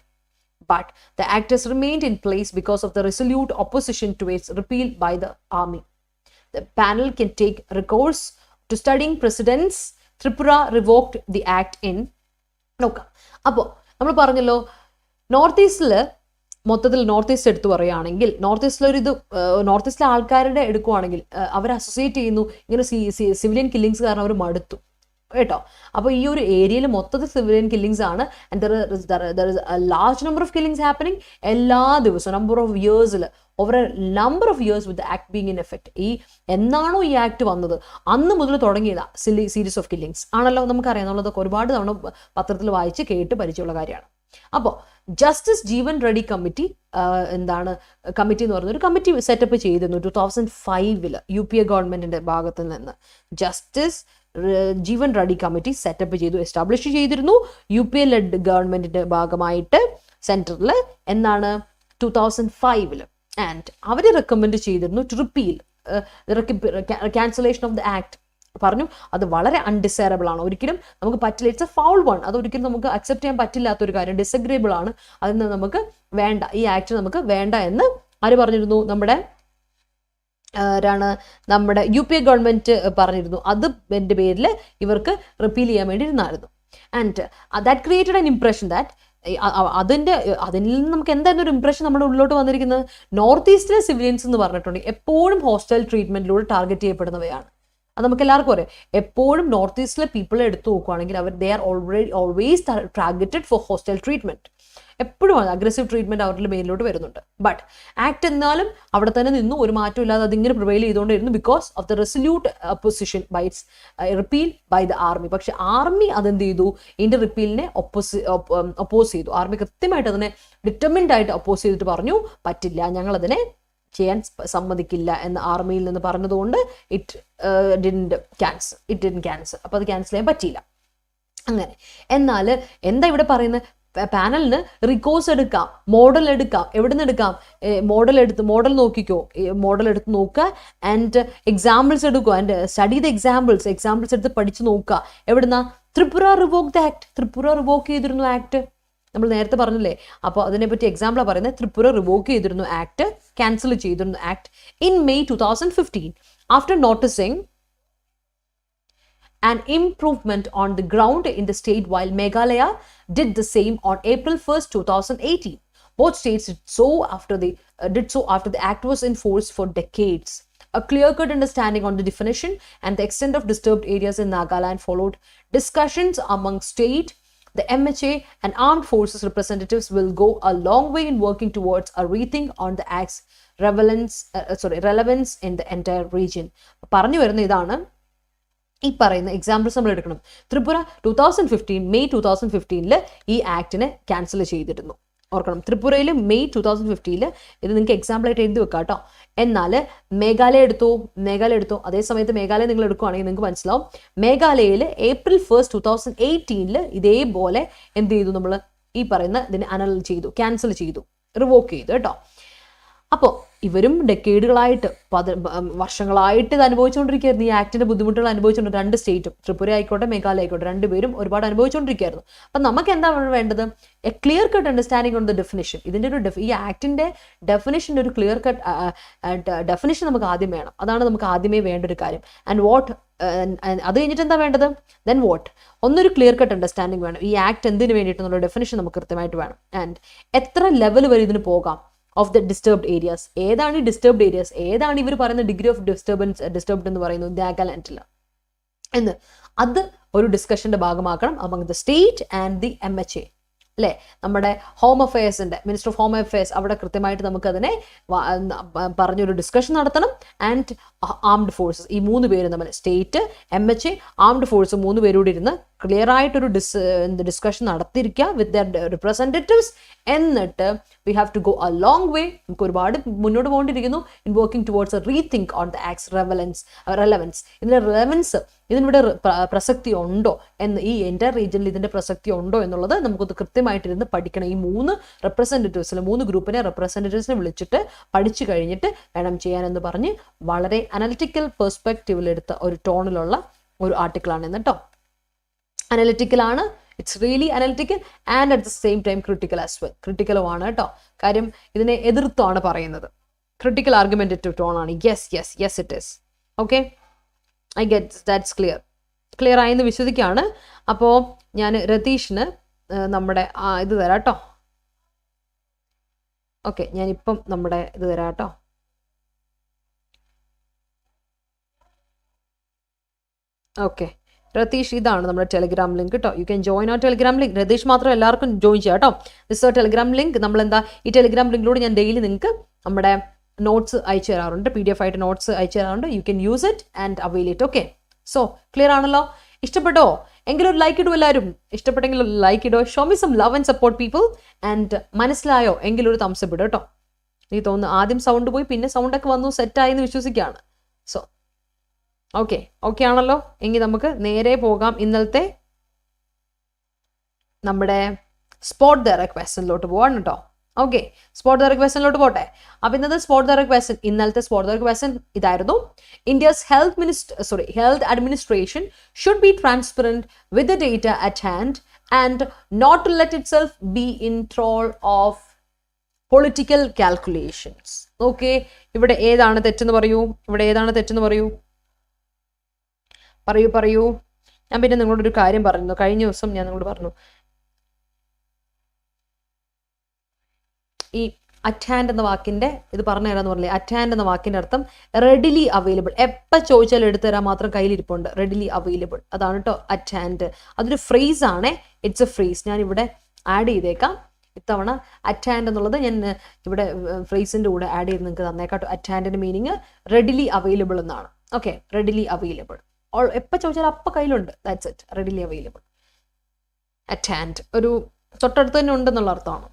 But the act has remained in place because of the resolute opposition to its repeal by the army. The panel can take recourse to studying precedents. Tripura revoked the act in നോക്കാം. അപ്പോൾ നമ്മൾ പറഞ്ഞല്ലോ north ഈസ്റ്റിൽ മൊത്തത്തിൽ north east എടുത്തു പറയുകയാണെങ്കിൽ north ഈസ്റ്റിലെ ആൾക്കാരുടെ എടുക്കുവാണെങ്കിൽ അവർ അസോസിയേറ്റ് ചെയ്യുന്നു ഇങ്ങനെ സിവിലിയൻ കില്ലിങ്സ് കാരണം അവർ മടുത്തു കേട്ടോ. അപ്പോൾ ഈ ഒരു ഏരിയയിൽ മൊത്തത്തിൽ സിവിലിയൻ കില്ലിങ്സ് ആണ്. And there is A large number of killings happening എല്ലാ ദിവസവും over A number of years with act being in effect. എന്നാണോ ഈ ആക്ട് വന്നത് അന്ന് മുതൽ തുടങ്ങിയതാ സീരീസ് ഓഫ് കില്ലിങ്സ് ആണല്ലോ. നമുക്കറിയാം, നമ്മളതൊക്കെ ഒരുപാട് തവണ പത്രത്തിൽ വായിച്ച് കേട്ട് പരിചയമുള്ള കാര്യമാണ്. അപ്പോൾ justice Jeevan Reddy committee committee എന്ന് പറയുന്ന ഒരു കമ്മിറ്റി സെറ്റപ്പ് ചെയ്തിരുന്നു 2005 UPA ഗവൺമെന്റിന്റെ ഭാഗത്ത് നിന്ന്. Justice Jeevan Reddy committee setup ചെയ്തു, എസ്റ്റാബ്ലിഷ് ചെയ്തിരുന്നു UPA ലെഡ് ഗവൺമെന്റിന്റെ ഭാഗമായിട്ട് സെൻറ്ററിൽ 2005. ആൻഡ് അവർ റെക്കമെൻഡ് ചെയ്തിരുന്നു to repeal cancellation of the act. പറഞ്ഞു അത് വളരെ അൺഡിസൈറബിൾ ആണ്, ഒരിക്കലും നമുക്ക് പറ്റില്ല, ഇറ്റ്സ് എ ഫൗൾ വൺ, അതൊരിക്കലും നമുക്ക് അക്സെപ്റ്റ് ചെയ്യാൻ പറ്റില്ലാത്തൊരു കാര്യം, ഡിസഗ്രീബിൾ ആണ്, അതിന് നമുക്ക് വേണ്ട, ഈ ആക്ട് നമുക്ക് വേണ്ട എന്ന് ആര് പറഞ്ഞിരുന്നു? നമ്മുടെ UPA ഗവൺമെന്റ് പറഞ്ഞിരുന്നു. അതിന്റെ പേരിൽ ഇവർക്ക് റിപ്പീൽ ചെയ്യാൻ വേണ്ടി ഇരുന്നായിരുന്നു. And that created an impression that അതിൽ നിന്ന് നമുക്ക് എന്തായിരുന്നു ഒരു ഇംപ്രഷൻ നമ്മുടെ ഉള്ളിലോട്ട് വന്നിരിക്കുന്നത്? നോർത്ത് ഈസ്റ്റിലെ സിവിലിയൻസ് എന്ന് പറഞ്ഞിട്ടുണ്ടെങ്കിൽ എപ്പോഴും ഹോസ്റ്റൽ ട്രീറ്റ്മെന്റിലൂടെ ടാർഗറ്റ് ചെയ്യപ്പെടുന്നവയാണ്. അത് നമുക്ക് എല്ലാവർക്കും അറിയാം. എപ്പോഴും നോർത്ത് ഈസ്റ്റിലെ പീപ്പിളെ എടുത്തു നോക്കുകയാണെങ്കിൽ they are always targeted for hostile treatment. എപ്പോഴും അഗ്രസീവ് ട്രീറ്റ്മെന്റ് അവരുടെ മേലിലോട്ട് വരുന്നുണ്ട്. ബട്ട് ആക്ട് എന്നാലും അവിടെ തന്നെ നിന്നു, ഒരു മാറ്റം ഇല്ലാതെ അതിങ്ങനെ പ്രിവെയിൽ ചെയ്തുകൊണ്ടിരുന്നു because of the resolute opposition by its repeal by the army. പക്ഷെ ആർമി അതെന്ത് ചെയ്തു? ഇതിന്റെ റിപ്പീലിനെ ഒപ്പോസ് ചെയ്തു. ആർമി കൃത്യമായിട്ട് അതിനെ ഡിറ്റർമിൻഡ് ആയിട്ട് ഒപ്പോസ് ചെയ്തിട്ട് പറഞ്ഞു പറ്റില്ല, ഞങ്ങളതിനെ ചെയ്യാൻ സമ്മതിക്കില്ല എന്ന് ആർമിയിൽ നിന്ന് പറഞ്ഞതുകൊണ്ട് ഇറ്റ് ഡിഡ്ന്റ് ക്യാൻസൽ. അപ്പോൾ അത് ക്യാൻസൽ ചെയ്യാൻ പറ്റിയില്ല. അങ്ങനെ എന്നാൽ എന്താ ഇവിടെ പറയുന്നത്? പാനലിന് റിക്കോഴ്സ് എടുക്കാം, മോഡൽ എടുക്കാം. എവിടെ നിന്ന് എടുക്കാം? മോഡൽ നോക്കിക്കോ, മോഡൽ എടുത്ത് നോക്കുക. ആൻഡ് എക്സാമ്പിൾസ് എടുക്കുക, ആൻഡ് സ്റ്റഡി ദ എക്സാമ്പിൾസ് എടുത്ത് പഠിച്ച് നോക്കുക. എവിടുന്നാ? Tripura revoke the act. Tripura revoke ചെയ്തിരുന്നു ആക്ട്, നമ്മൾ നേരത്തെ പറഞ്ഞില്ലേ. അപ്പോൾ അതിനെപ്പറ്റി എക്സാമ്പിളാണ് പറയുന്നത്. ത്രിപുര റിവോക്ക് ചെയ്തിരുന്നു ആക്ട്, ക്യാൻസൽ ചെയ്തിരുന്നു act in May 2015 after noticing an improvement on the ground in the state, while Meghalaya did the same on April 1st, 2018. Both states did so after the act was in force for decades. A clear-cut understanding on the definition and the extent of disturbed areas in Nagaland followed. Discussions among state, the MHA and armed forces representatives will go a long way in working towards a rethink on the act's relevance in the entire region. പറഞ്ഞു വരുന്ന ഇതാണ്, ഈ പറയുന്ന examples നമ്മൾ എടുക്കണം. Tripura May 2015 ഈ ആക്ടിനെ cancel ചെയ്തിരുന്നു. ഓർക്കണം, ത്രിപുരയിൽ May 2015 ഇത് നിങ്ങൾക്ക് എക്സാമ്പിളായിട്ട് എഴുതി വെക്കാം കേട്ടോ. എന്നാൽ മേഘാലയ എടുത്തു. അതേ സമയത്ത് മേഘാലയ നിങ്ങൾ എടുക്കുകയാണെങ്കിൽ നിങ്ങൾക്ക് മനസ്സിലാവും, മേഘാലയയിൽ April 1st, 2018 ഇതേപോലെ എന്ത് ചെയ്തു? നമ്മൾ ഈ പറയുന്ന ഇതിനെ ക്യാൻസൽ ചെയ്തു, റിവോക്ക് ചെയ്തു കേട്ടോ. അപ്പോൾ ഇവരും ഡെക്കേഡുകളായിട്ട് വർഷങ്ങളായിട്ട് ഇത് അനുഭവിച്ചുകൊണ്ടിരിക്കുകയായിരുന്നു. ഈ ആക്ടിന്റെ ബുദ്ധിമുട്ടുകൾ അനുഭവിച്ചുകൊണ്ട് രണ്ട് സ്റ്റേറ്റും, ത്രിപുര ആയിക്കോട്ടെ മേഘാലയ ആയിക്കോട്ടെ, രണ്ടുപേരും ഒരുപാട് അനുഭവിച്ചുകൊണ്ടിരിക്കുകയായിരുന്നു. അപ്പം നമുക്ക് എന്താണ് വേണ്ടത്? A clear cut understanding on the definition. ഇതിന്റെ ഈ ആക്ടിന്റെ ഡെഫിനിഷൻ്റെ ഒരു ക്ലിയർ കട്ട് ഡെഫിനിഷൻ നമുക്ക് ആദ്യം വേണം. അതാണ് നമുക്ക് ആദ്യമേ വേണ്ട ഒരു കാര്യം. ആൻഡ് വാട്ട് അത് കഴിഞ്ഞിട്ട് എന്താ വേണ്ടത്? Then what? ഒന്നൊരു ക്ലിയർ കട്ട് അണ്ടർസ്റ്റാൻഡിങ് വേണം. ഈ ആക്ട് എന്തിനു വേണ്ടിയിട്ടെന്നുള്ള ഡെഫിനിഷൻ നമുക്ക് കൃത്യമായിട്ട് വേണം. ആൻഡ് എത്ര ലെവൽ വരെ ഇതിന് പോകാം? Of the disturbed areas. ഏതാണ് ഈ ഡിസ്റ്റർബ്ഡ് ഏരിയാസ്? ഏതാണ് ഇവർ പറയുന്ന ഡിഗ്രി ഓഫ് ഡിസ്റ്റർബ്ഡ് എന്ന് പറയുന്നത് നാഗാലാൻഡിൽ എന്ന്? അത് ഒരു ഡിസ്കഷന്റെ ഭാഗമാക്കണം among the state and the MHA. അല്ലേ, നമ്മുടെ ഹോം അഫയേഴ്സിന്റെ മിനിസ്റ്റർ ഓഫ് ഹോം അഫയേഴ്സ് അവിടെ കൃത്യമായിട്ട് നമുക്കതിനെ പറഞ്ഞൊരു ഡിസ്കഷൻ നടത്തണം. ആൻഡ് ആംഡ് ഫോഴ്സസ്, ഈ 3 പേരും തമ്മിൽ, സ്റ്റേറ്റ്, MHA, ആംഡ് ഫോഴ്സ് 3 പേരോട് ഇരുന്ന് ക്ലിയർ ആയിട്ടൊരു ഡിസ്കഷൻ നടത്തിയിരിക്കുക വിത്ത് ദർ റിപ്രസെൻറ്റേറ്റീവ്സ്. എന്നിട്ട് we have to go a long way. നമുക്ക് ഒരുപാട് മുന്നോട്ട് പോകേണ്ടിയിരിക്കുന്നു in working towards a rethink on the act's relevance. ഇതിന്റെ റെലവൻസ്, ഇതിനിവിടെ പ്രസക്തി ഉണ്ടോ എന്ന്, ഈ എൻ്റയർ റീജിയനിൽ ഇതിന്റെ പ്രസക്തി ഉണ്ടോ എന്നുള്ളത് നമുക്കൊന്ന് കൃത്യമായിട്ടിരുന്ന് പഠിക്കണം. ഈ 3 റിപ്രസെൻറ്റേറ്റീവ്സിൽ 3 ഗ്രൂപ്പിനെ റിപ്രസെൻറ്റേറ്റീവ്സിനെ വിളിച്ചിട്ട് പഠിച്ചു കഴിഞ്ഞിട്ട് വേണം ചെയ്യാനെന്ന് പറഞ്ഞ് വളരെ അനലിറ്റിക്കൽ പെർസ്പെക്റ്റീവിലെടുത്ത ഒരു ടോണിലുള്ള ഒരു ആർട്ടിക്കിളാണ് ഇന്ന് കേട്ടോ. അനലിറ്റിക്കലാണ്, it's really analytical and at the same time critical as well. ക്രിട്ടിക്കലുമാണ് കേട്ടോ. കാര്യം ഇതിനെ എതിർത്താണ് പറയുന്നത്. ക്രിട്ടിക്കൽ ആർഗ്യുമെന്റേറ്റീവ് ടോൺ ആണ്. Yes it is. Okay, I get that's clear ആയെന്ന് വിശ്വസിക്കുകയാണ്. അപ്പോൾ ഞാൻ രതീഷിന് നമ്മുടെ ഇത് തരാം കേട്ടോ. ഓക്കെ, ഞാനിപ്പം നമ്മുടെ ഇത് തരാം കേട്ടോ. ഓക്കെ രതീഷ്, ഇതാണ് നമ്മുടെ ടെലിഗ്രാം ലിങ്ക് കേട്ടോ. യു ക്യാൻ ജോയിൻ ആ ടെലിഗ്രാം ലിങ്ക്. രതീഷ് മാത്രം എല്ലാവർക്കും ജോയിൻ ചെയ്യാം കേട്ടോ. ദിസ് ആ ടെലിഗ്രാം ലിങ്ക്. നമ്മളെന്താ ഈ ടെലിഗ്രാം ലിങ്കിലൂടെ ഞാൻ ഡെയിലി നിങ്ങൾക്ക് നമ്മുടെ നോട്ട്സ് അയച്ചു തരാറുണ്ട്, PDF ആയിട്ട് നോട്ട്സ് അയച്ചു തരാറുണ്ട്. You can use it and avail it. Okay, so clear ആണല്ലോ? ഇഷ്ടപ്പെട്ടോ? എങ്കിലും ഒരു ലൈക്ക് ഇടും എല്ലാവരും. ഇഷ്ടപ്പെട്ടെങ്കിൽ ലൈക്ക് ഇടോ. Show me some love and support people. And മനസ്സിലായോ എങ്കിലും ഒരു തംസ് അപ്പ് ഇടും കേട്ടോ. എനിക്ക് തോന്നുന്നു ആദ്യം സൗണ്ട് പോയി പിന്നെ സൗണ്ടൊക്കെ വന്നു സെറ്റായി എന്ന് വിശ്വസിക്കുകയാണ്. സോ ഓക്കെ ആണല്ലോ? എങ്കിൽ നമുക്ക് നേരെ പോകാം ഇന്നലത്തെ നമ്മുടെ സ്പോട്ട് ഡയറക്റ്റ് ക്വസ്റ്റനിലോട്ട് പോവാണ് കേട്ടോ. ഓക്കെ, സ്പോട്ട് ഡയറക്റ്റ് ക്വസ്റ്റനിലോട്ട് പോട്ടെ. അപ്പൊ ഇന്നത്തെ സ്പോട്ട് ഡയറക്റ്റ് ക്വസ്റ്റൻ, ഇന്നലത്തെ സ്പോട്ട് ഡയറക്റ്റ് ക്വസ്റ്റൻ ഇതായിരുന്നു: India's health administration should be transparent with the data at hand and not to let itself be in thrall of political calculations. Okay, ഇവിടെ ഏതാണ് തെറ്റെന്ന് പറയൂ. പറയൂ. ഞാൻ പിന്നെ നിങ്ങളോടൊരു കാര്യം പറഞ്ഞു കഴിഞ്ഞ ദിവസം. ഞാൻ നിങ്ങളോട് പറഞ്ഞു, ഈ അറ്റ് ഹാൻഡ് എന്ന വാക്കിന്റെ ഇത് പറഞ്ഞു തരാന്ന് പറഞ്ഞില്ലേ. അറ്റ് ഹാൻഡ് എന്ന വാക്കിന്റെ അർത്ഥം റെഡിലി അവൈലബിൾ. എപ്പോൾ ചോദിച്ചാലും എടുത്തു തരാൻ മാത്രം കയ്യിലിരിപ്പുണ്ട്. റെഡിലി അവൈലബിൾ, അതാണ് കേട്ടോ അറ്റ് ഹാൻഡ്. അതൊരു ഫ്രേസ് ആണ്. It's A phrase. ഞാൻ ഇവിടെ ആഡ് ചെയ്തേക്കാം. ഇത്തവണ അറ്റ് ഹാൻഡ് എന്നുള്ളത് ഞാൻ ഇവിടെ ഫ്രേസിന്റെ കൂടെ ആഡ് ചെയ്ത് നിങ്ങൾക്ക് തന്നേക്കാട്ടോ. അറ്റ് ഹാൻഡിന്റെ മീനിങ് റെഡിലി അവൈലബിൾ എന്നാണ്. Okay, readily available. എപ്പോൾ ചോദിച്ചാലും അപ്പം കയ്യിലുണ്ട്. That's it, readily available. At hand ഒരു തൊട്ടടുത്ത് തന്നെ ഉണ്ടെന്നുള്ള അർത്ഥമാണ്.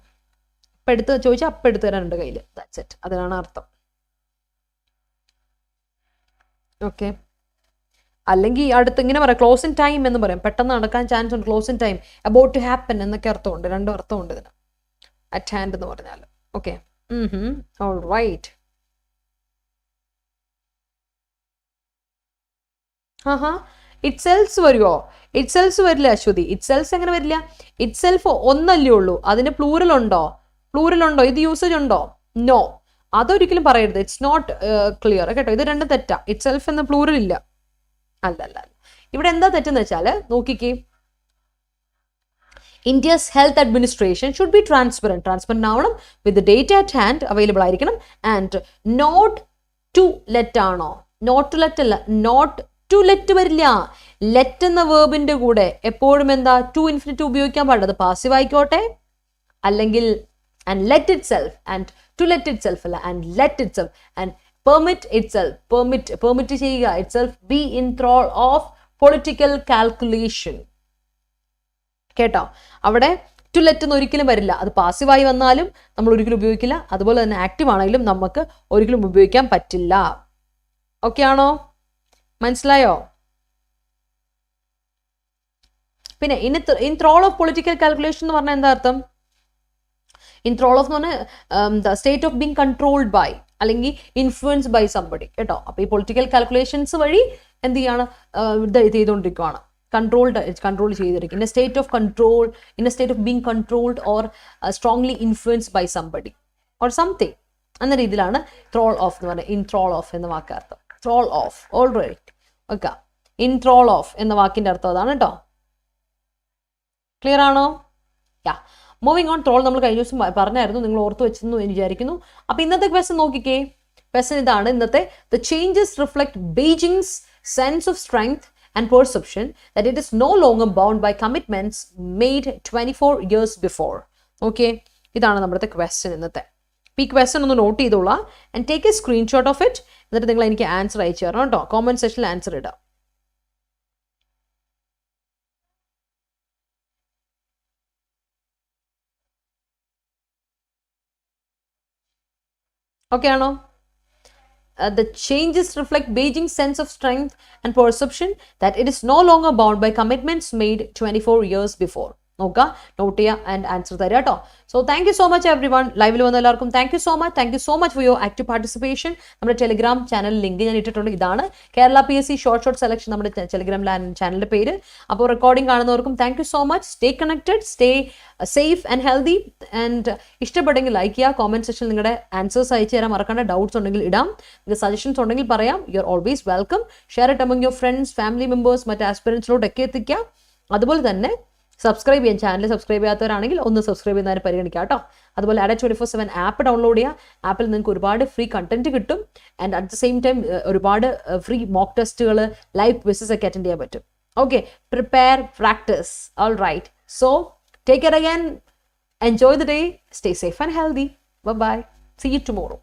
അപ്പം എടുത്ത് ചോദിച്ചാൽ അപ്പം എടുത്ത് തരാനുണ്ട് കയ്യിൽ. ദാറ്റ്സ് ഇറ്റ്, അതിനാണ് അർത്ഥം. ഓക്കെ, അല്ലെങ്കിൽ അടുത്ത് ഇങ്ങനെ പറയാം ക്ലോസ് ഇൻ ടൈം എന്ന് പറയും. പെട്ടെന്ന് നടക്കാൻ ചാൻസ് ഉണ്ട്. Close in time, about to happen എന്നൊക്കെ അർത്ഥമുണ്ട്. രണ്ടും അർത്ഥമുണ്ട് ഇതിന് അറ്റ് ഹാൻഡ് എന്ന് പറഞ്ഞാൽ. Okay, all right. Itself വരുമോ? ഇറ്റ് സെൽസ് വരില്ല അശ്വതി. ഇറ്റ് സെൽസ് എങ്ങനെ വരില്ല? ഇറ്റ് സെൽഫ് ഒന്നല്ലേ ഉള്ളൂ. അതിന് പ്ലൂറൽ ഉണ്ടോ? ഇത് യൂസേജ് ഉണ്ടോ? നോ, അതൊരിക്കലും പറയരുത്. ഇറ്റ്സ് നോട്ട് ക്ലിയർ കേട്ടോ. ഇത് രണ്ടും തെറ്റാ. ഇറ്റ് സെൽഫ് എന്ന പ്ലൂറൽ ഇല്ല. അല്ല. ഇവിടെ എന്താ തെറ്റെന്ന് വെച്ചാൽ നോക്കിക്കേ, India's health administration should be transparent ആവണം. വിത്ത് ഡേറ്റ അറ്റ് ഹാൻഡ് അവൈലബിൾ ആയിരിക്കണം. ആൻഡ് നോട്ട് ടു ലെറ്റ് ആണോ? നോട്ട് ടു ലെറ്റ് അല്ല, നോട്ട് ടു ലെറ്റ് വരില്ല. ലെറ്റ് എന്ന വേർബിന്റെ കൂടെ എപ്പോഴും എന്താ ടു ഇൻഫിനിറ്റ് ഉപയോഗിക്കാൻ പാടില്ല. അത് പാസീവ് ആയിക്കോട്ടെ, അല്ലെങ്കിൽ and let itself, and to let itself അല്ല, and let itself, and permit itself, permit ചെയ്യുക, itself be in thrall of political calculation. കേട്ടോ, അവിടെ ടു ലെറ്റ് എന്ന് ഒരിക്കലും വരില്ല. അത് പാസീവായി വന്നാലും നമ്മൾ ഒരിക്കലും ഉപയോഗിക്കില്ല. അതുപോലെ തന്നെ ആക്റ്റീവ് ആണെങ്കിലും നമുക്ക് ഒരിക്കലും ഉപയോഗിക്കാൻ പറ്റില്ല. ഓക്കെ ആണോ? മനസ്സിലായോ? പിന്നെ in thrall of political calculation എന്ന് പറഞ്ഞാൽ എന്താ അർത്ഥം? ഇൻ ത്രോൾ ഓഫ് എന്ന് പറഞ്ഞാൽ the state of being controlled by, അല്ലെങ്കിൽ ഇൻഫ്ലുവൻസ് ബൈ സംബഡി കേട്ടോ. അപ്പൊ ഈ പൊളിറ്റിക്കൽ കാൽക്കുലേഷൻസ് വഴി എന്ത് ചെയ്യാണ്? ഇത് ചെയ്തുകൊണ്ടിരിക്കുകയാണ്. കൺട്രോൾ ചെയ്തിരിക്കും. In a state of control, in a state of being controlled or strongly influenced by somebody or something എന്ന രീതിയിലാണ് ത്രോൾ ഓഫ് എന്ന് പറയുന്നത്. ഇൻ ത്രോൾ ഓഫ് എന്ന വാക്ക് അർത്ഥം. Thrall of alright. Okay, in thrall of എന്ന വാക്കിന്റെ അർത്ഥം അതാണ് കേട്ടോ. ക്ലിയർ ആണോ? യാ, മൂവിങ് ഓൺ. ത്രോൾ നമ്മൾ കഴിഞ്ഞ ദിവസം പറഞ്ഞായിരുന്നു, നിങ്ങൾ ഓർത്ത് വെച്ചെന്ന് വിചാരിക്കുന്നു. അപ്പൊ ഇന്നത്തെ ക്വസ്റ്റൻ നോക്കിക്കേ. ക്വസ്റ്റൻ ഇതാണ് ഇന്നത്തെ: the changes reflect Beijing's sense of strength and perception that it is no longer bound by commitments made 24 years before. Okay, ഇതാണ് നമ്മുടെ ക്വസ്റ്റൻ ഇന്നത്തെ. ഈ ക്വസ്റ്റൻ ഒന്ന് നോട്ട് ചെയ്തോളാം. And take a screenshot of it. എന്നിട്ട് നിങ്ങൾ എനിക്ക് ആൻസർ അയച്ചു തരണം കേട്ടോ. കോമന്റ് സെക്ഷനിൽ ആൻസർ ഇടാം. ഓക്കെ ആണോ? The changes reflect Beijing's sense of strength and perception that it is no longer bound by commitments made 24 years before. നോക്കുക, നോട്ട് ചെയ്യുക ആൻഡ് ആൻസർ തരിക കേട്ടോ. So thank you so much everyone. ലൈവിൽ വന്ന എല്ലാവർക്കും thank you so much for your active participation. നമ്മുടെ Telegram channel link ഞാൻ ഇട്ടിട്ടുണ്ട്. ഇതാണ് കേരള PSC ഷോർട്ട് സെലക്ഷൻ, നമ്മുടെ ടെലിഗ്രാം ചാനലിന്റെ പേര്. അപ്പോൾ റെക്കോർഡിംഗ് കാണുന്നവർക്കും thank you so much. Stay connected, stay safe and healthy. And ഇഷ്ടപ്പെട്ടെങ്കിൽ ലൈക്ക് ചെയ്യുക, കോമെന്റ് സെക്ഷനിൽ നിങ്ങളുടെ ആൻസേഴ്സ് അയച്ചു തരാൻ മറക്കണ്ട. ഡൗട്ട്സ് ഉണ്ടെങ്കിൽ ഇടാം, സജഷൻസ് ഉണ്ടെങ്കിൽ പറയാം. You are always welcome. Share it among your friends, family members, മറ്റ് ആസ്പിറൻസിലോട്ടൊക്കെ എത്തിക്കുക. അതുപോലെ തന്നെ സബ്സ്ക്രൈബ് ചെയ്യാൻ, ചാനൽ സബ്സ്ക്രൈബ് ചെയ്യാത്തവരാണെങ്കിൽ ഒന്ന് സബ്സ്ക്രൈബ് ചെയ്യുന്നതിന് പരിഗണിക്കുക കേട്ടോ. അതുപോലെ Ada 24/7 ആപ്പ് ഡൗൺലോഡ് ചെയ്യുക. ആപ്പിൽ നിങ്ങൾക്ക് ഒരുപാട് ഫ്രീ കണ്ടന്റ് കിട്ടും. And at the same time ഒരുപാട് ഫ്രീ മോക്ക് ടെസ്റ്റുകൾ, ലൈവ് ക്വിസസ് ഒക്കെ അറ്റൻഡ് ചെയ്യാൻ പറ്റും. Okay, prepare, practice. All right, so take care again, enjoy the day, stay safe and healthy. Bye, see you tomorrow.